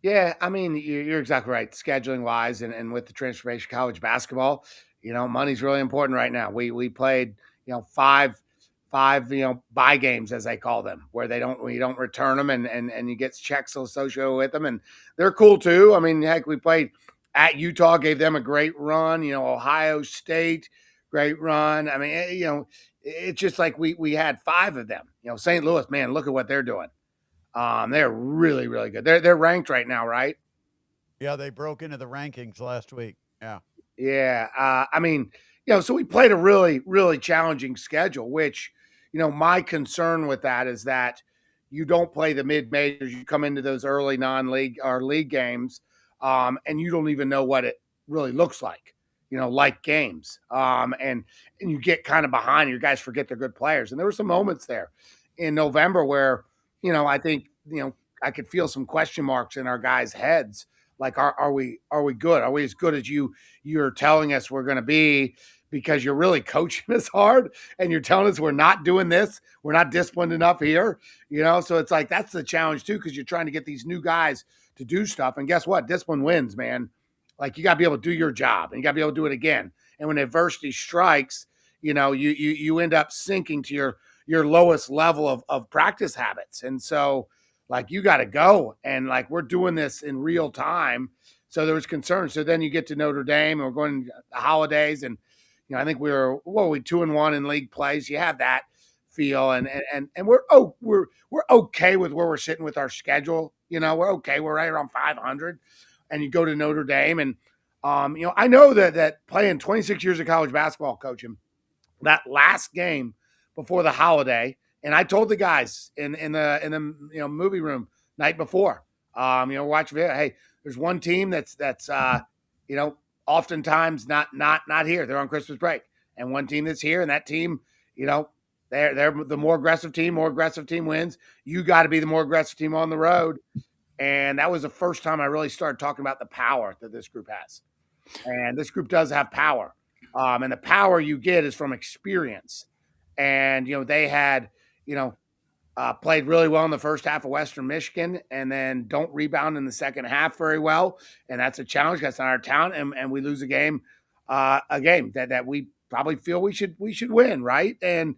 Yeah, I mean, you're exactly right. Scheduling wise, and with the transformation of college basketball, money's really important right now. We played, five, buy games, as they call them, where we don't return them, and you get checks associated with them, and they're cool too. I mean, heck, we played at Utah, gave them a great run. Ohio State, great run. I mean, it's just like we had 5 of them. St. Louis, man, look at what they're doing. They're really, really good. They're ranked right now, right?
Yeah, they broke into the rankings last week. Yeah.
Yeah. I mean, so we played a really, really challenging schedule, which, my concern with that is that you don't play the mid-majors. You come into those early non-league or league games, and you don't even know what it really looks like, like games. And you get kind of behind. Your guys forget they're good players. And there were some moments there in November where, I think, I could feel some question marks in our guys' heads Like, are we good? Are we as good as you're telling us we're going to be? Because you're really coaching us hard and you're telling us we're not doing this. We're not disciplined enough here, So it's like that's the challenge too, because you're trying to get these new guys to do stuff. And guess what? Discipline wins, man. Like you got to be able to do your job and you got to be able to do it again. And when adversity strikes, you end up sinking to your lowest level of practice habits. And so like you got to go and like we're doing this in real time. So there was concern. So then you get to Notre Dame and we're going to the holidays and I think we 2-1 in league plays. You have that feel and we're okay with where we're sitting with our schedule. We're okay. We're right around 500 and you go to Notre Dame and I know that playing 26 years of college basketball coaching, that last game before the holiday, and I told the guys in the movie room night before, watch video. Hey, there's one team that's oftentimes not here. They're on Christmas break, and one team that's here, and that team, they're the more aggressive team. More aggressive team wins. You got to be the more aggressive team on the road, and that was the first time I really started talking about the power that this group has, and this group does have power. And the power you get is from experience. And, they had, played really well in the first half of Western Michigan and then don't rebound in the second half very well. And that's a challenge. That's not our talent. And we lose a game that we probably feel we should win. Right. And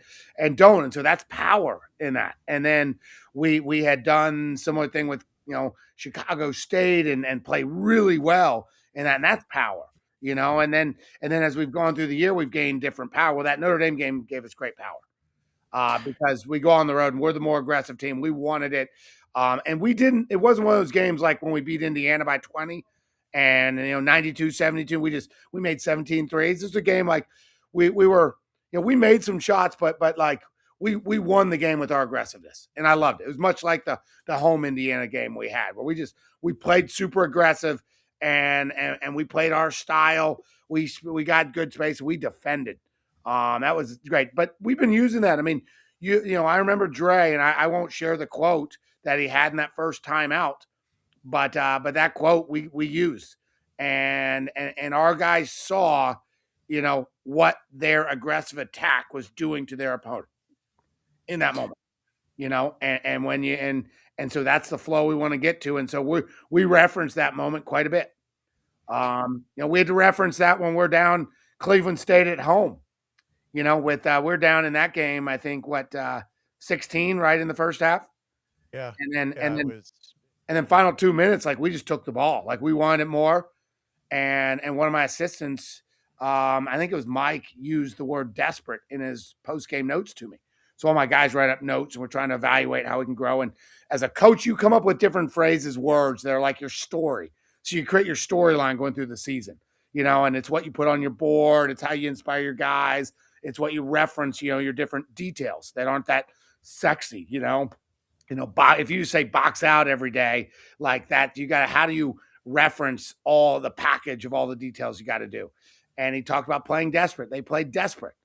don't. And so that's power in that. And then we had done similar thing with, Chicago State and play really well in that. And that's power. And then as we've gone through the year, we've gained different power. Well, that Notre Dame game gave us great power because we go on the road and we're the more aggressive team. We wanted it. And we didn't, it wasn't one of those games like when we beat Indiana by 20 and, 92-72, we made 17 threes. This is a game like we were, we made some shots, but like we won the game with our aggressiveness and I loved it. It was much like the home Indiana game we had where we played super aggressive. And we played our style. We got good space. We defended. That was great. But we've been using that. I mean, I remember Dre, and I won't share the quote that he had in that first time out, but that quote we used, and our guys saw, what their aggressive attack was doing to their opponent in that moment. And when you and so that's the flow we want to get to. And so we reference that moment quite a bit. We had to reference that when we're down Cleveland State at home, with we're down in that game, I think 16 right in the first half.
Yeah.
And then final 2 minutes, like we just took the ball. Like we wanted it more. And one of my assistants, I think it was Mike, used the word desperate in his post-game notes to me. So all my guys write up notes and we're trying to evaluate how we can grow. And as a coach, you come up with different phrases, words that are like your story. So you create your storyline going through the season, and it's what you put on your board. It's how you inspire your guys. It's what you reference, your different details that aren't that sexy, if you say box out every day like that, how do you reference all the package of all the details you got to do? And he talked about playing desperate. They played desperate.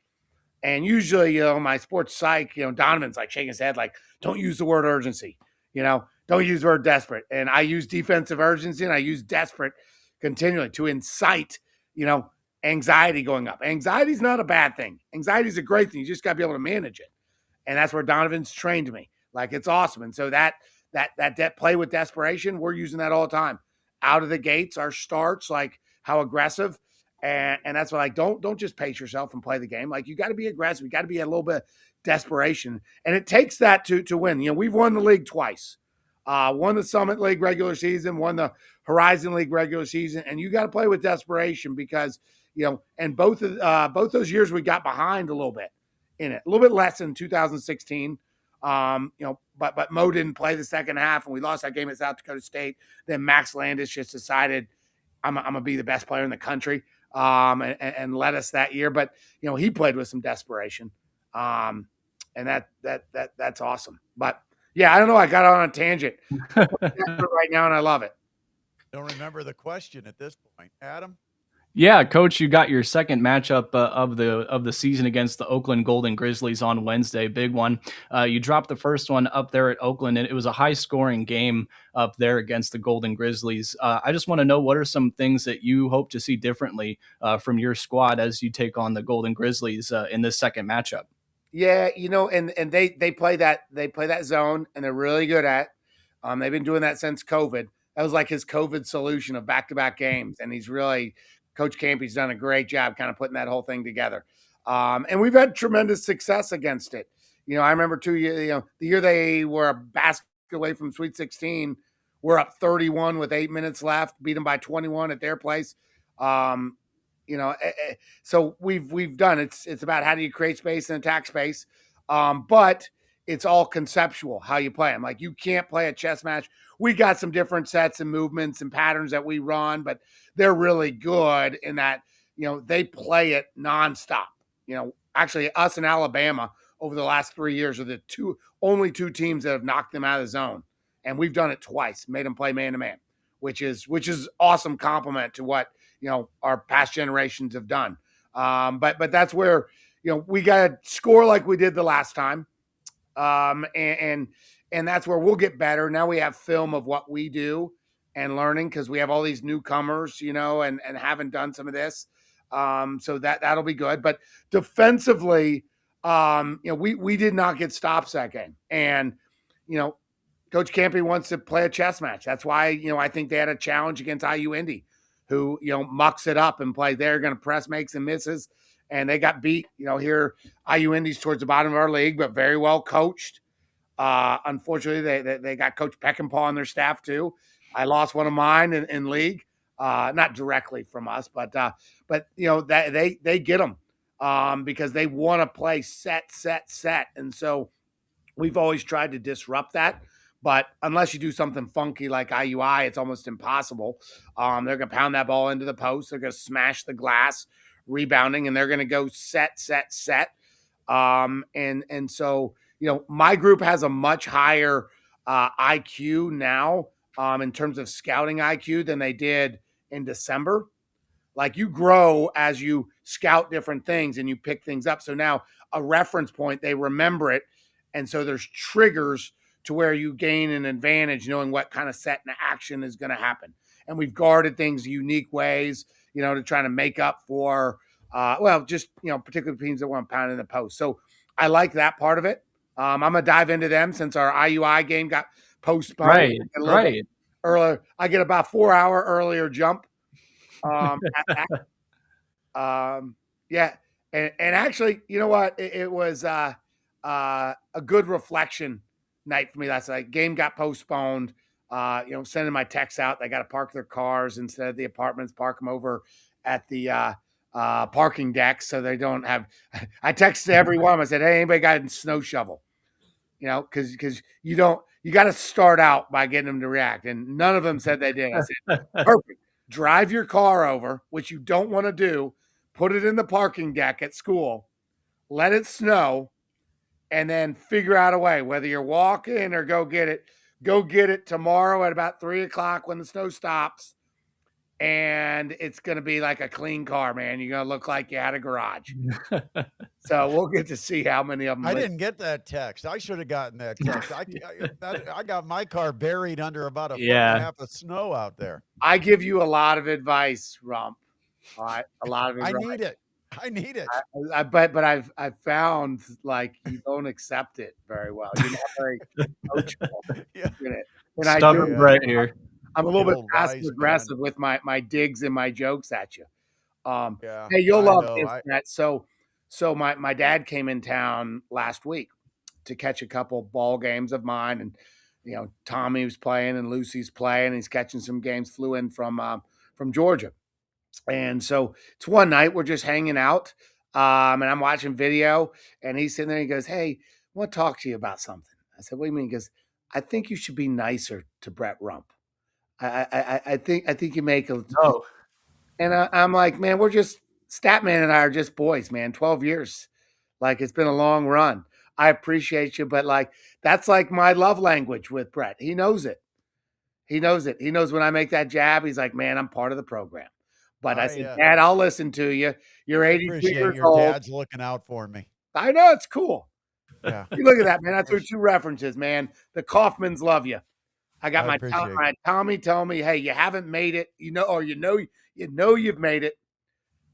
And usually, my sports psych, Donovan's like shaking his head, like, don't use the word urgency, don't use the word desperate. And I use defensive urgency and I use desperate continually to incite, anxiety going up. Anxiety is not a bad thing. Anxiety is a great thing. You just got to be able to manage it. And that's where Donovan's trained me. Like, it's awesome. And so that play with desperation, we're using that all the time. Out of the gates, our starts, like how aggressive. And that's why, like, don't just pace yourself and play the game. Like, you got to be aggressive. You got to be a little bit of desperation. And it takes that to win. We've won the league twice. Won the Summit League regular season, won the Horizon League regular season. And you got to play with desperation because, and both those years we got behind a little bit in it. A little bit less in 2016. But Mo didn't play the second half and we lost that game at South Dakota State. Then Max Landis just decided I'm going to be the best player in the country. And led us that year, but he played with some desperation, and that's awesome. But yeah, I don't know. I got on a tangent right now, and I love it.
Don't remember the question at this point, Adam.
Yeah, Coach, you got your second matchup of the season against the Oakland Golden Grizzlies on Wednesday. Big one. You dropped the first one up there at Oakland, and it was a high scoring game up there against the Golden Grizzlies. I just want to know, what are some things that you hope to see differently from your squad as you take on the Golden Grizzlies in this second matchup?
Yeah, and they play that zone, and they're really good at. They've been doing that since COVID. That was like his COVID solution of back-to-back games, and Coach Campy's done a great job kind of putting that whole thing together. And we've had tremendous success against it. I remember the year they were a basket away from Sweet 16, we're up 31 with 8 minutes left, beat them by 21 at their place. Um, so we've done it's about how do you create space and attack space, but it's all conceptual how you play them. Like, you can't play a chess match. We got some different sets and movements and patterns that we run, but they're really good in that they play it nonstop. Actually, us and Alabama over the last 3 years are the only two teams that have knocked them out of the zone, and we've done it twice, made them play man to man, which is awesome compliment to what our past generations have done. But that's where we got to score like we did the last time, and that's where we'll get better. Now we have film of what we do and learning, because we have all these newcomers, and haven't done some of this. So that'll be good. But defensively, we did not get stops that game, and Coach Campy wants to play a chess match. That's why I think they had a challenge against IU Indy, who mucks it up and play. They're going to press, makes and misses, and they got beat. Here IU Indy's towards the bottom of our league, but very well coached. Unfortunately, they got Coach Peckinpah on their staff too. I lost one of mine in league, not directly from us, but that they get them because they want to play set, and so we've always tried to disrupt that. But unless you do something funky like IUI, it's almost impossible. They're going to pound that ball into the post. They're going to smash the glass, rebounding, and they're going to go set. And so, my group has a much higher IQ now in terms of scouting IQ than they did in December. Like, you grow as you scout different things and you pick things up. So now a reference point, they remember it. And so there's triggers to where you gain an advantage knowing what kind of set and action is going to happen. And we've guarded things unique ways, to try to make up for, particular teams that want to pound in the post. So I like that part of it. I'm going to dive into them since our IUI game got postponed.
Right.
Earlier. I get about 4 hour earlier jump. Yeah. And actually, you know what? It was a good reflection night for me last night. Game got postponed. Sending my texts out. They got to park their cars instead of the apartments, park them over at the parking deck so they don't have. I texted everyone. I said, "Hey, anybody got a snow shovel?" Because you got to start out by getting them to react, and none of them said they did. I said, "Perfect. Drive your car over, which you don't want to do. Put it in the parking deck at school. Let it snow." And then figure out a way, whether you're walking or go get it. Go get it tomorrow at about 3:00 when the snow stops. And it's going to be like a clean car, man. You're going to look like you had a garage. So we'll get to see how many of them.
I didn't get that text. I should have gotten that text. I got my car buried under about a foot and a half of snow out there.
I give you a lot of advice, Rump. All right, a lot of advice.
I need it.
But I've found, like, you don't accept it very well. You're not very coachable.
Yeah.
And
Stubborn right here.
I'm a little bit passive aggressive with my digs and my jokes at you.
Yeah,
hey, you'll love this, Matt. So my dad came in town last week to catch a couple ball games of mine, and Tommy was playing and Lucy's playing. And he's catching some games. Flew in from Georgia. And so it's one night we're just hanging out, and I'm watching video, and he's sitting there. And he goes, "Hey, I want to talk to you about something." I said, "What do you mean?" He goes, "I think you should be nicer to Brett Rump. I think you make a
no."
And I'm like, "Man, we're just Statman and I are just boys, man. 12 years, like, it's been a long run. I appreciate you, but like, that's like my love language with Brett. He knows it. He knows it. He knows when I make that jab, he's like, man, I'm part of the program." But I said, Dad, I'll listen to you. You're
I
82
appreciate
years
your
old.
dad's looking out for me.
I know, it's cool.
Yeah.
You look at that, man. That's your two references, man. The Kaufmans love you. I got
I appreciate
my Tommy telling me, hey, you haven't made it, or you know you've made it.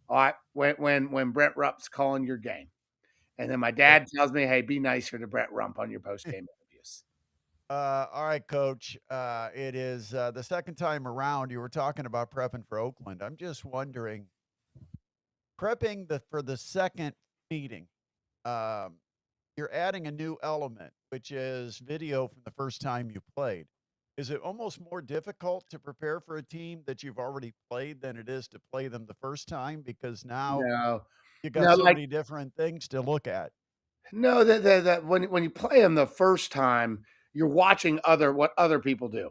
All right, when Brett Rupp's calling your game. And then my dad tells me, hey, be nicer to Brett Rump on your post-game interviews.
All right, Coach. It is the second time around. You were talking about prepping for Oakland. I'm just wondering, prepping for the second meeting, um, you're adding a new element, which is video from the first time you played. Is it almost more difficult to prepare for a team that you've already played than it is to play them the first time? Because now
No,
you got
no,
so
like
many different things to look at.
no, that when you play them the first time, you're watching what other people do.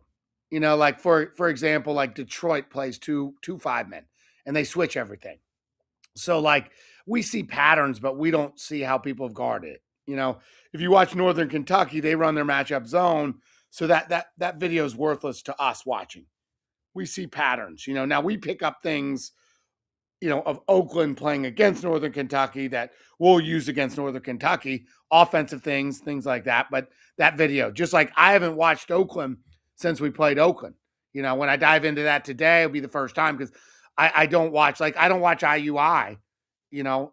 Like for example, like Detroit plays two 5 men, and they switch everything. So like we see patterns, but we don't see how people have guarded it. If you watch Northern Kentucky, they run their matchup zone, so that video is worthless to us watching. We see patterns. Now we pick up things, of Oakland playing against Northern Kentucky that we'll use against Northern Kentucky, offensive things like that. But that video, just like I haven't watched Oakland since we played Oakland. When I dive into that today, it'll be the first time because I don't watch IUI,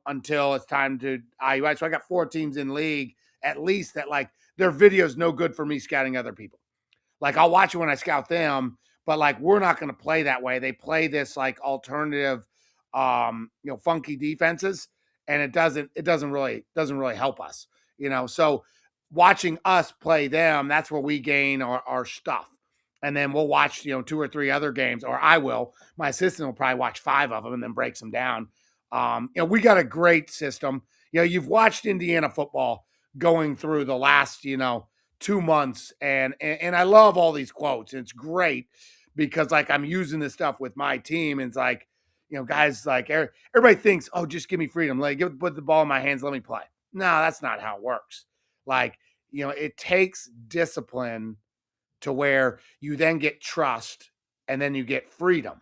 until it's time to IUI. So I got 4 teams in league at least that like their video's no good for me scouting other people. Like I'll watch it when I scout them, but like we're not going to play that way. They play this like alternative, funky defenses, and it doesn't really help us. So watching us play them, that's where we gain our stuff. And then we'll watch 2 or 3 other games, or I will. My assistant will probably watch 5 of them and then breaks them down. We got a great system. You've watched Indiana football going through the last 2 months, and I love all these quotes. It's great because like I'm using this stuff with my team, and it's like, guys, like everybody thinks, oh, just give me freedom, like put the ball in my hands, let me play. No, that's not how it works. Like, it takes discipline to where you then get trust and then you get freedom.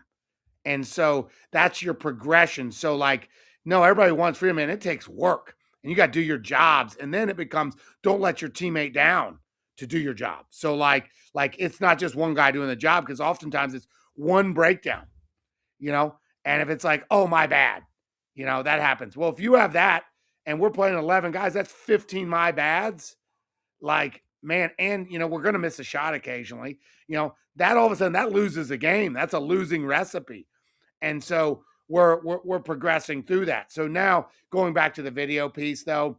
And so that's your progression. So like, no, everybody wants freedom, and it takes work, and you got to do your jobs. And then it becomes, don't let your teammate down to do your job. So like it's not just one guy doing the job, because oftentimes it's one breakdown, and if it's like, oh, my bad, that happens. Well, if you have that and we're playing 11 guys, that's 15 my bads. Like, man, and we're going to miss a shot occasionally, that all of a sudden that loses a game. That's a losing recipe. And so we're progressing through that. So now going back to the video piece though,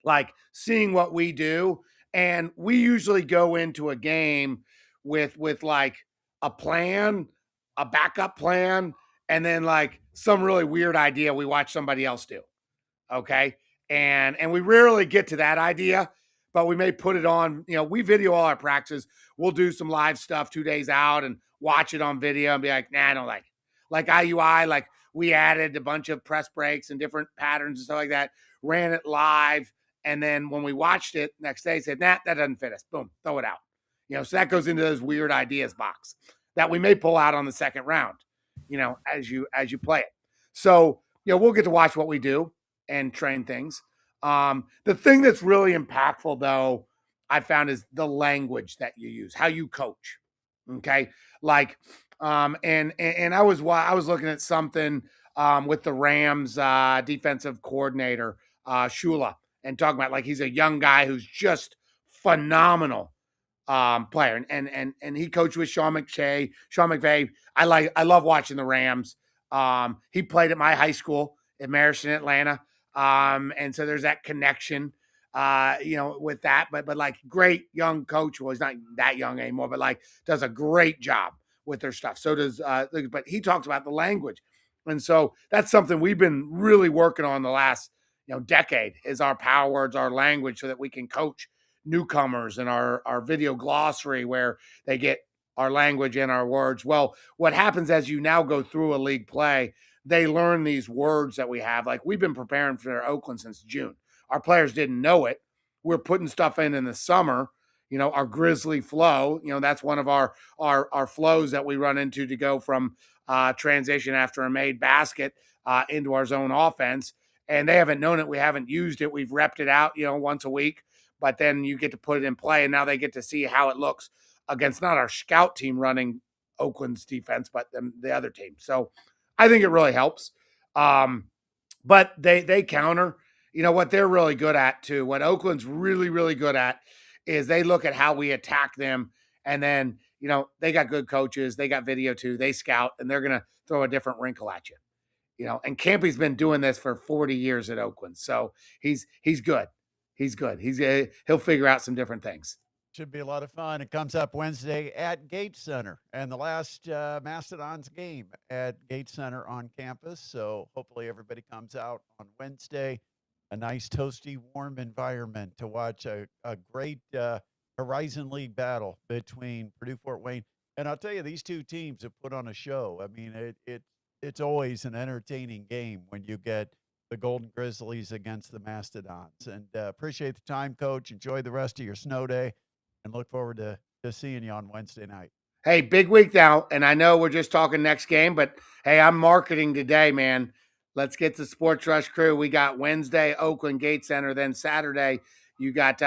like seeing what we do, and we usually go into a game with like a plan, a backup plan, and then like some really weird idea we watch somebody else do. Okay. And we rarely get to that idea, but we may put it on, we video all our practices. We'll do some live stuff 2 days out and watch it on video and be like, nah, I don't like it. Like IUI, like we added a bunch of press breaks and different patterns and stuff like that, ran it live. And then when we watched it next day, said, nah, that doesn't fit us. Boom, throw it out. So that goes into those weird ideas box that we may pull out on the second round, as you play it. So, we'll get to watch what we do and train things. The thing that's really impactful though, I found, is the language that you use, how you coach. Okay. Like, and I was looking at something, with the Rams, defensive coordinator, Shula, and talking about like, he's a young guy who's just phenomenal, player. And he coached with Sean McVay. I love watching the Rams. He played at my high school at Marist, Atlanta. And so there's that connection, with that, but like great young coach. Well, he's not that young anymore, but like does a great job with their stuff. So does, but he talks about the language. And so that's something we've been really working on the last, decade, is our power words, our language, so that we can coach newcomers, and our video glossary where they get our language and our words. Well, what happens as you now go through a league play, they learn these words that we have. Like we've been preparing for Oakland since June. Our players didn't know it. We're putting stuff in the summer, our Grizzly flow, that's one of our flows that we run into to go from transition after a made basket into our zone offense. And they haven't known it. We haven't used it. We've repped it out, once a week. But then you get to put it in play, and now they get to see how it looks against not our scout team running Oakland's defense, but the other team. So I think it really helps. But they counter. What they're really good at too. What Oakland's really, really good at is they look at how we attack them, and then they got good coaches, they got video too, they scout, and they're gonna throw a different wrinkle at you. And Campy's been doing this for 40 years at Oakland, so he's good. He's good. He'll figure out some different things.
Should be a lot of fun. It comes up Wednesday at Gates Center, and the last Mastodons game at Gates Center on campus. So hopefully everybody comes out on Wednesday. A nice, toasty, warm environment to watch a great Horizon League battle between Purdue Fort Wayne. And I'll tell you, these two teams have put on a show. I mean, it's always an entertaining game when you get the Golden Grizzlies against the Mastodons. And appreciate the time, Coach. Enjoy the rest of your snow day, and look forward to seeing you on Wednesday night.
Hey, big week now, and I know we're just talking next game, but hey, I'm marketing today, man. Let's get the Sports Rush crew. We got Wednesday, Oakland Gate Center. Then Saturday, you got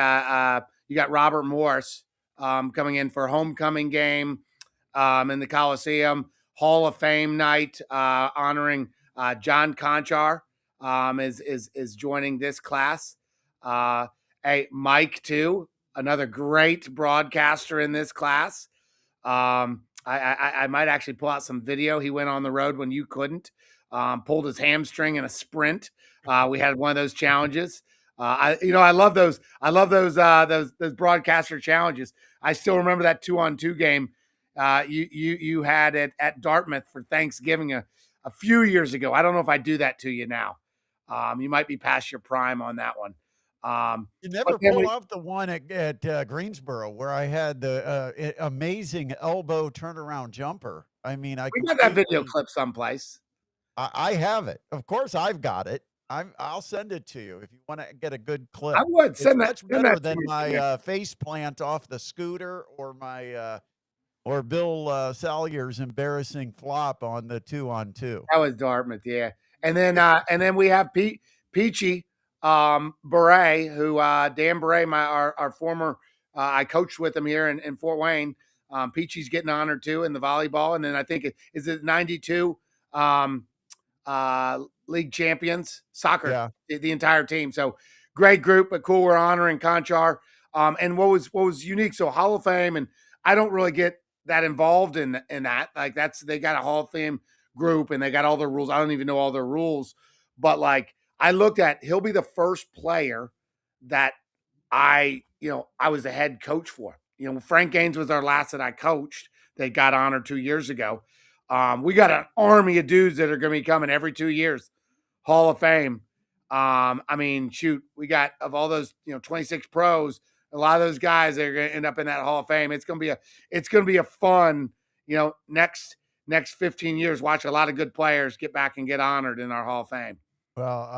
Robert Morris coming in for homecoming game in the Coliseum. Hall of Fame night honoring John Conchar is joining this class. Hey, Mike too, another great broadcaster in this class. I might actually pull out some video. He went on the road when you couldn't. Pulled his hamstring in a sprint. We had one of those challenges. I love those. I love those broadcaster challenges. I still remember that 2-on-2 game you had it at Dartmouth for Thanksgiving a few years ago. I don't know if I do that to you now. You might be past your prime on that one.
You never pull out the one at Greensboro where I had the amazing elbow turnaround jumper. I mean,
we got that video clip someplace.
I have it. Of course, I've got it. I'll send it to you if you want to get a good clip.
I would send
it's much better than my face plant off the scooter or my or Bill Salyer's embarrassing flop on the 2-on-2.
That was Dartmouth, yeah. And then we have Peachy Beret, who Dan Beret, our former I coached with him here in Fort Wayne. Peachy's getting honored too in the volleyball, and then I think is it 92 league champions soccer, the entire team. So great group, but cool. We're honoring Conchar. And what was unique? So Hall of Fame, and I don't really get that involved in that. Like they got a Hall of Fame group and they got all their rules. I don't even know all their rules, but like I looked at, he'll be the first player that I was the head coach for. Frank Gaines was our last that I coached. They got honored 2 years ago. We got an army of dudes that are going to be coming every 2 years. Hall of Fame. I mean, shoot, we got of all those, 26 pros, a lot of those guys that are going to end up in that Hall of Fame. It's going to be a fun, next 15 years, watch a lot of good players get back and get honored in our Hall of Fame.
Well,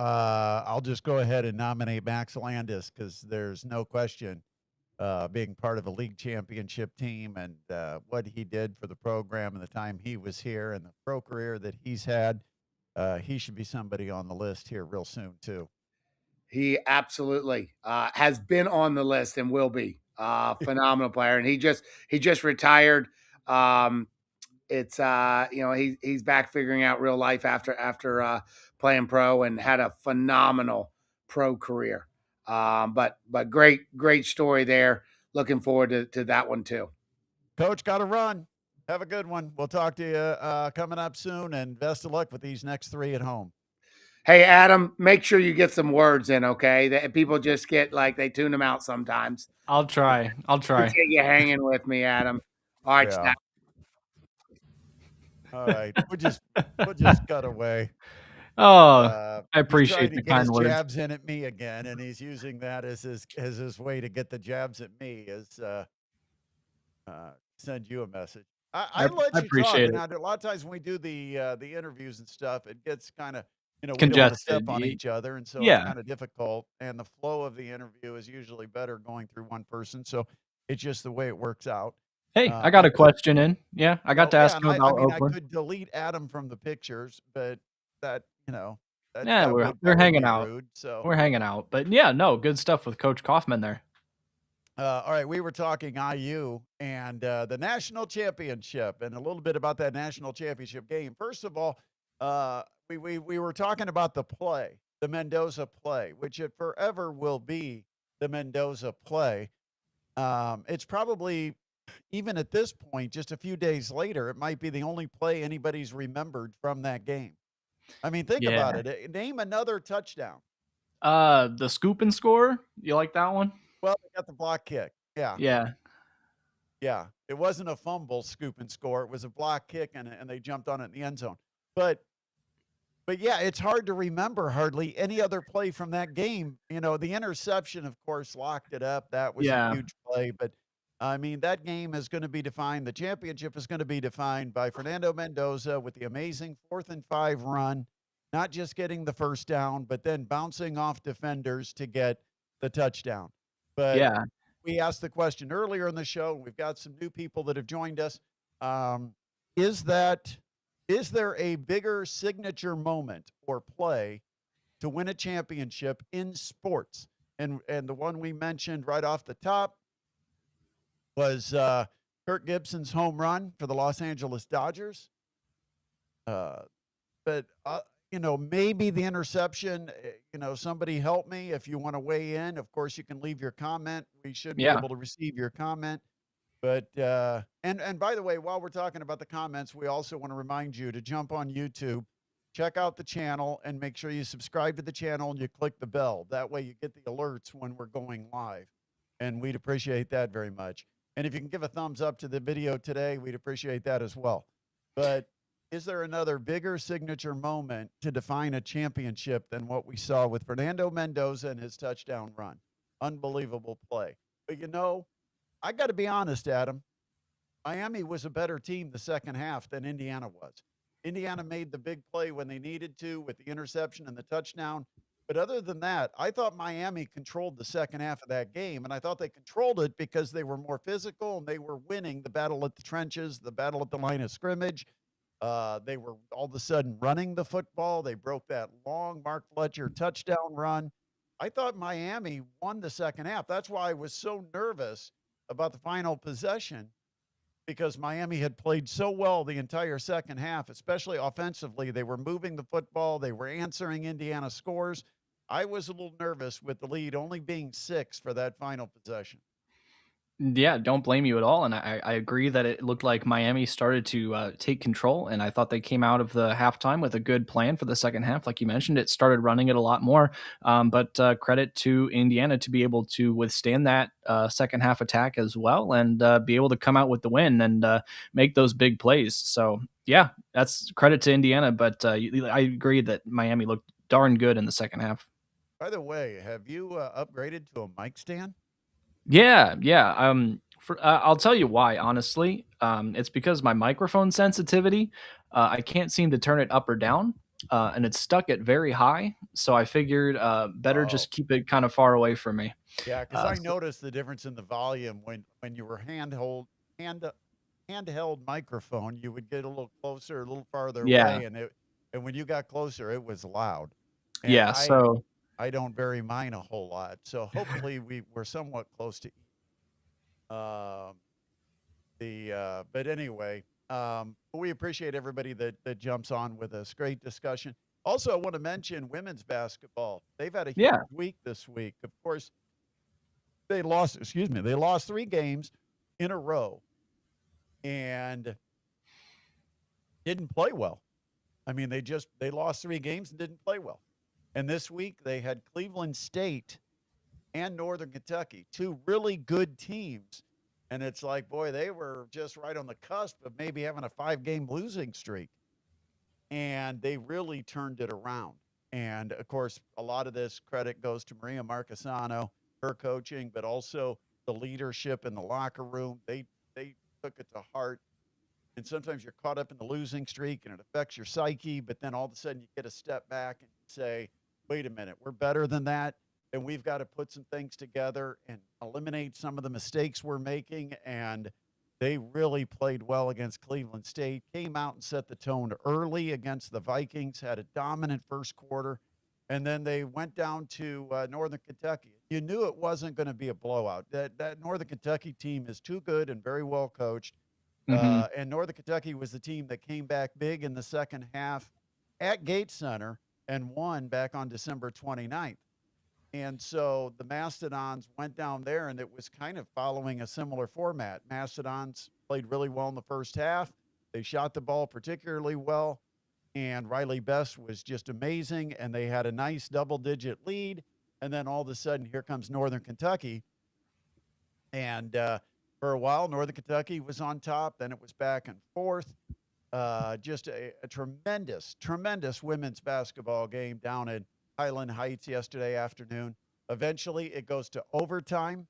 I'll just go ahead and nominate Max Landis because there's no question being part of a league championship team and what he did for the program and the time he was here and the pro career that he's had. He should be somebody on the list here real soon too.
He absolutely has been on the list and will be phenomenal player. And he just retired. It's he's back figuring out real life after playing pro and had a phenomenal pro career. But great story there. Looking forward to that one too.
Coach, got to run. Have a good one. We'll talk to you coming up soon, and best of luck with these next 3 at home.
Hey, Adam, make sure you get some words in, okay? That people just get they tune them out sometimes.
I'll try.
Appreciate you hanging with me, Adam. All right,
yeah. All right, we'll just cut away.
Oh, I appreciate the kind words.
Jabs in at me again, and he's using that as his way to get the jabs at me. Send you a message. I let you
appreciate
talk. Now, a lot of times when we do the interviews and stuff, it gets kind of we don't want to step on each other, and so it's kind of difficult. And the flow of the interview is usually better going through one person. So it's just the way it works out.
Hey, I got
I
a
could
question in. Yeah, I got
well,
to
yeah,
ask
and
him
I
about
mean, I
Oakland.
could delete Adam from the pictures, but that, that
Yeah,
that
we're
would
we're
that would
hanging
be
out.
rude. So,
We're hanging out. But yeah, no, good stuff with Coach Kaufman there.
all right, we were talking IU and the national championship, and a little bit about that national championship game. First of all, we were talking about the play, the Mendoza play, which it forever will be the Mendoza play. It's probably even at this point, just a few days later, it might be the only play anybody's remembered from that game. I mean, think about
Yeah.
it. Name another touchdown.
The scoop and score. You like that one?
Well, they got the block kick. Yeah.
Yeah.
Yeah. It wasn't a fumble scoop and score. It was a block kick and they jumped on it in the end zone. But yeah, it's hard to remember hardly any other play from that game. The interception, of course, locked it up. That was a
Yeah.
huge play. But I mean, that game is going to be defined. The championship is going to be defined by Fernando Mendoza with the amazing 4th and 5 run, not just getting the first down, but then bouncing off defenders to get the touchdown. But
Yeah.
we asked the question earlier in the show. We've got some new people that have joined us. Um, is that is there a bigger signature moment or play to win a championship in sports? And the one we mentioned right off the top was Kirk Gibson's home run for the Los Angeles Dodgers. Uh, but maybe the interception. Somebody help me if you want to weigh in. Of course, you can leave your comment. We should be
Yeah.
able to receive your comment. But and by the way, while we're talking about the comments, we also want to remind you to jump on YouTube, check out the channel, and make sure you subscribe to the channel and you click the bell. That way, you get the alerts when we're going live, and we'd appreciate that very much. And if you can give a thumbs up to the video today, we'd appreciate that as well. But is there another bigger signature moment to define a championship than what we saw with Fernando Mendoza and his touchdown run? Unbelievable play. But I got to be honest, Adam. Miami was a better team the second half than Indiana was. Indiana made the big play when they needed to with the interception and the touchdown. But other than that, I thought Miami controlled the second half of that game. And I thought they controlled it because they were more physical and they were winning the battle at the trenches, the battle at the line of scrimmage. They were all of a sudden running the football. They broke that long Mark Fletcher touchdown run. I thought Miami won the second half. That's why I was so nervous about the final possession because Miami had played so well the entire second half, especially offensively. They were moving the football, they were answering Indiana scores. I was a little nervous with the lead only being 6 for that final possession.
Yeah, don't blame you at all. And I agree that it looked like Miami started to take control. And I thought they came out of the halftime with a good plan for the second half. Like you mentioned, it started running it a lot more. But credit to Indiana to be able to withstand that second half attack as well and be able to come out with the win and make those big plays. So, yeah, that's credit to Indiana. But I agree that Miami looked darn good in the second half.
By the way, have you upgraded to a mic stand?
Yeah, yeah. I'll tell you why. Honestly, it's because my microphone sensitivity. I can't seem to turn it up or down, and it's stuck at very high. So I figured better
Oh,
just keep it kind of far away from me.
yeah, because I
So,
noticed the difference in the volume when you were hand handheld microphone. You would get a little closer, a little farther
yeah,
away, and when you got closer, it was loud. And
yeah.
I don't vary mine a whole lot, so hopefully we're somewhat close to um, but anyway, we appreciate everybody that jumps on with us. Great discussion. Also, I want to mention women's basketball. They've had a huge
Yeah,
week this week. Of course, they lost. Excuse me, they lost 3 games in a row and didn't play well. I mean, they lost 3 games and didn't play well. And this week they had Cleveland State and Northern Kentucky, 2 really good teams. And it's like, boy, they were just right on the cusp of maybe having a 5-game losing streak. And they really turned it around. And of course, a lot of this credit goes to Maria Marcasano, her coaching, but also the leadership in the locker room. They took it to heart. And sometimes you're caught up in the losing streak and it affects your psyche, but then all of a sudden you get a step back and say, wait a minute, we're better than that. And we've got to put some things together and eliminate some of the mistakes we're making. And They really played well against Cleveland State, came out and set the tone early against the Vikings, had a dominant first quarter, and then they went down to Northern Kentucky. You knew it wasn't going to be a blowout. That Northern Kentucky team is too good and very well coached.
Hmm.
And Northern Kentucky was the team that came back big in the second half at Gates Center and won back on December 29th. And so the Mastodons went down there, and it was kind of following a similar format. Mastodons played really well in the first half. They shot the ball particularly well, and Riley Best was just amazing. And they had a nice double-digit lead. And then all of a sudden, here comes Northern Kentucky. And for a while, Northern Kentucky was on top. Then it was back and forth. Just a tremendous, tremendous women's basketball game down in Highland Heights yesterday afternoon. Eventually, it goes to overtime,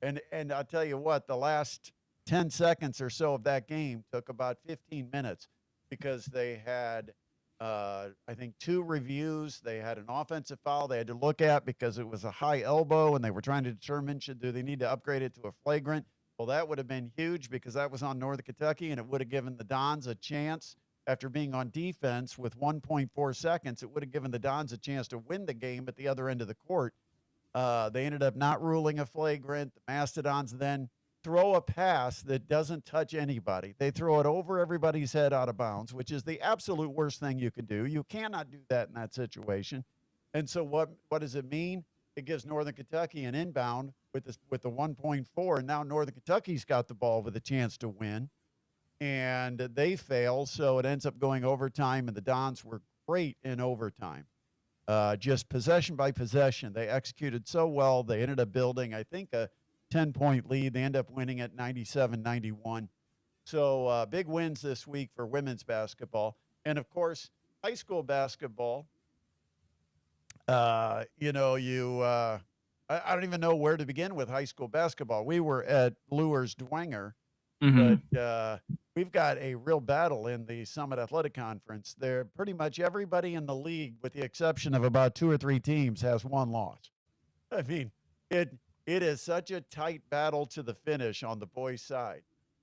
and I'll tell you what, the last 10 seconds or so of that game took about 15 minutes because they had, I think, 2 reviews. They had an offensive foul they had to look at because it was a high elbow, and they were trying to determine do they need to upgrade it to a flagrant. Well, that would have been huge because that was on Northern Kentucky, and it would have given the Dons a chance after being on defense with 1.4 seconds. It would have given the Dons a chance to win the game at the other end of the court. They ended up not ruling a flagrant. The Mastodons then throw a pass that doesn't touch anybody. They throw it over everybody's head out of bounds, which is the absolute worst thing you could do. You cannot do that in that situation. And so what does it mean? It gives Northern Kentucky an inbound with the 1.4, and now Northern Kentucky's got the ball with a chance to win, and they fail, so it ends up going overtime, and the Dons were great in overtime. Just possession by possession. They executed so well. They ended up building, I think, a 10-point lead. They end up winning at 97-91. So big wins this week for women's basketball. And, of course, high school basketball. I don't even know where to begin with high school basketball. We were at Luers Dwenger,
Hmm.
but we've got a real battle in the Summit Athletic Conference. There, pretty much everybody in the league, with the exception of about 2 or 3 teams, has 1 loss. I mean, it is such a tight battle to the finish on the boys' side.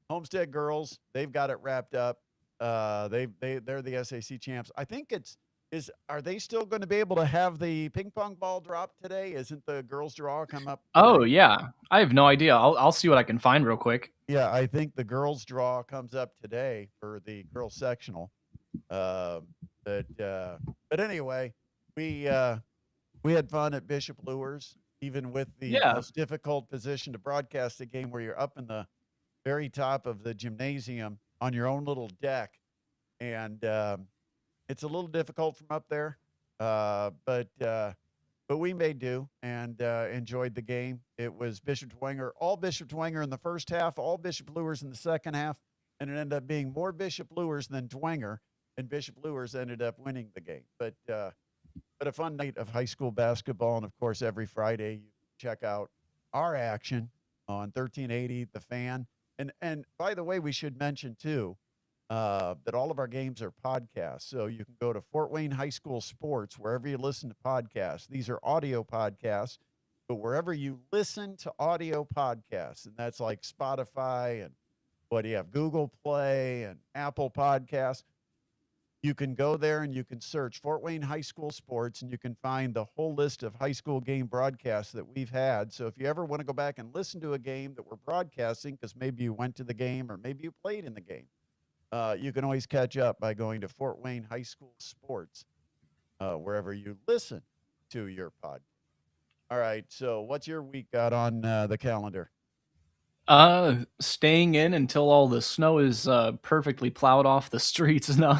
Homestead girls, they've got it wrapped up. They're the SAC champs. I think are they still going to be able to have the ping pong ball drop today? Isn't the girls' draw come up
Oh
today?
yeah, I have no idea. I'll see what I can find real quick.
Yeah, I think the girls' draw comes up today for the girls' sectional. Uh, but anyway, we uh, we had fun at Bishop Luers, even with the
Yeah.
most difficult position to broadcast a game where you're up in the very top of the gymnasium on your own little deck, and it's a little difficult from up there, but we made do and enjoyed the game. It was all Bishop Dwenger in the first half, all Bishop Luers in the second half, and it ended up being more Bishop Luers than Dwenger, and Bishop Luers ended up winning the game. But a fun night of high school basketball, and of course, every Friday you check out our action on 1380 The Fan. And by the way, we should mention too that all of our games are podcasts. So you can go to Fort Wayne High School Sports wherever you listen to podcasts. These are audio podcasts, but wherever you listen to audio podcasts, and that's like Spotify and what do you have, Google Play and Apple Podcasts. You can go there and you can search Fort Wayne High School Sports, and you can find the whole list of high school game broadcasts that we've had. So if you ever want to go back and listen to a game that we're broadcasting, because maybe you went to the game or maybe you played in the game, you can always catch up by going to Fort Wayne High School Sports, wherever you listen to your pod. All right. So what's your week got on the calendar?
Staying in until all the snow is perfectly plowed off the streets. No,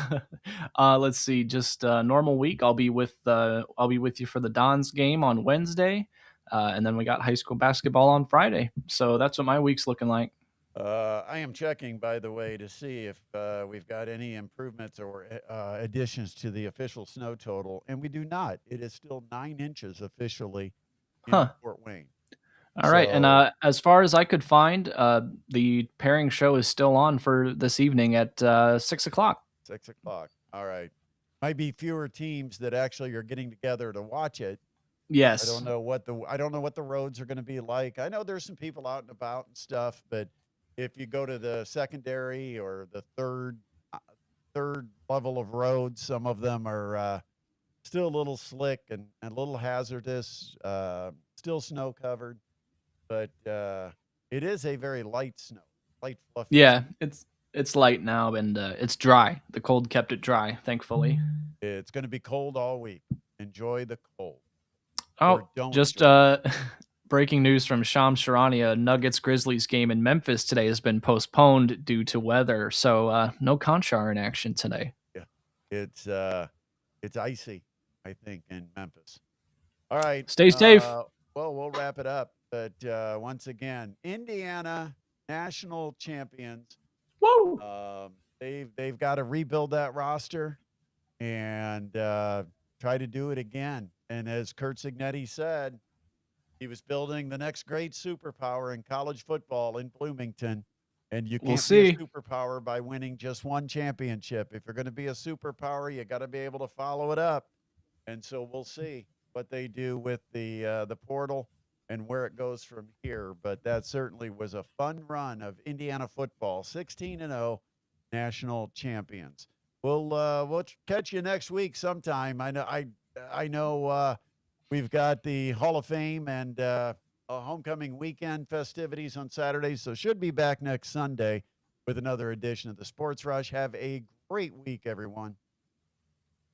let's see. Just normal week. I'll be with you for the Dons game on Wednesday, and then we got high school basketball on Friday. So that's what my week's looking like.
I am checking, by the way, to see if we've got any improvements or additions to the official snow total, and we do not. It is still 9 inches officially in
Huh.
Fort Wayne.
All right. And
So
as far as I could find, the pairing show is still on for this evening at 6 o'clock.
6 o'clock. All right. Might be fewer teams that actually are getting together to watch it. I
Yes.
don't know what the roads are going to be like. I know there's some people out and about and stuff, but if you go to the secondary or the third level of roads, some of them are still a little slick and a little hazardous, still snow covered, but it is a very light snow, light fluffy snow.
Yeah, it's light now and it's dry. The cold kept it dry, thankfully.
It's going to be cold all week. Enjoy the cold, or
Oh,
don't
just
enjoy.
breaking news from Sham Sharania: Nuggets Grizzlies game in Memphis today has been postponed due to weather, so no Conchar in action today.
Yeah, it's icy, I think, in Memphis. All right.
Stay safe.
Well, we'll wrap it up. But once again, Indiana national champions.
Woo!
They've got to rebuild that roster and try to do it again. And as Kurt Signetti said, he was building the next great superpower in college football in Bloomington. And you
We'll
can't be a
see.
superpower by winning just one championship. If you're going to be a superpower, you got to be able to follow it up. And so we'll see what they do with the portal and where it goes from here. But that certainly was a fun run of Indiana football, 16-0 national champions. We'll catch you next week sometime. I know we've got the Hall of Fame and a homecoming weekend festivities on Saturday, so should be back next Sunday with another edition of the Sports Rush. Have a great week, everyone.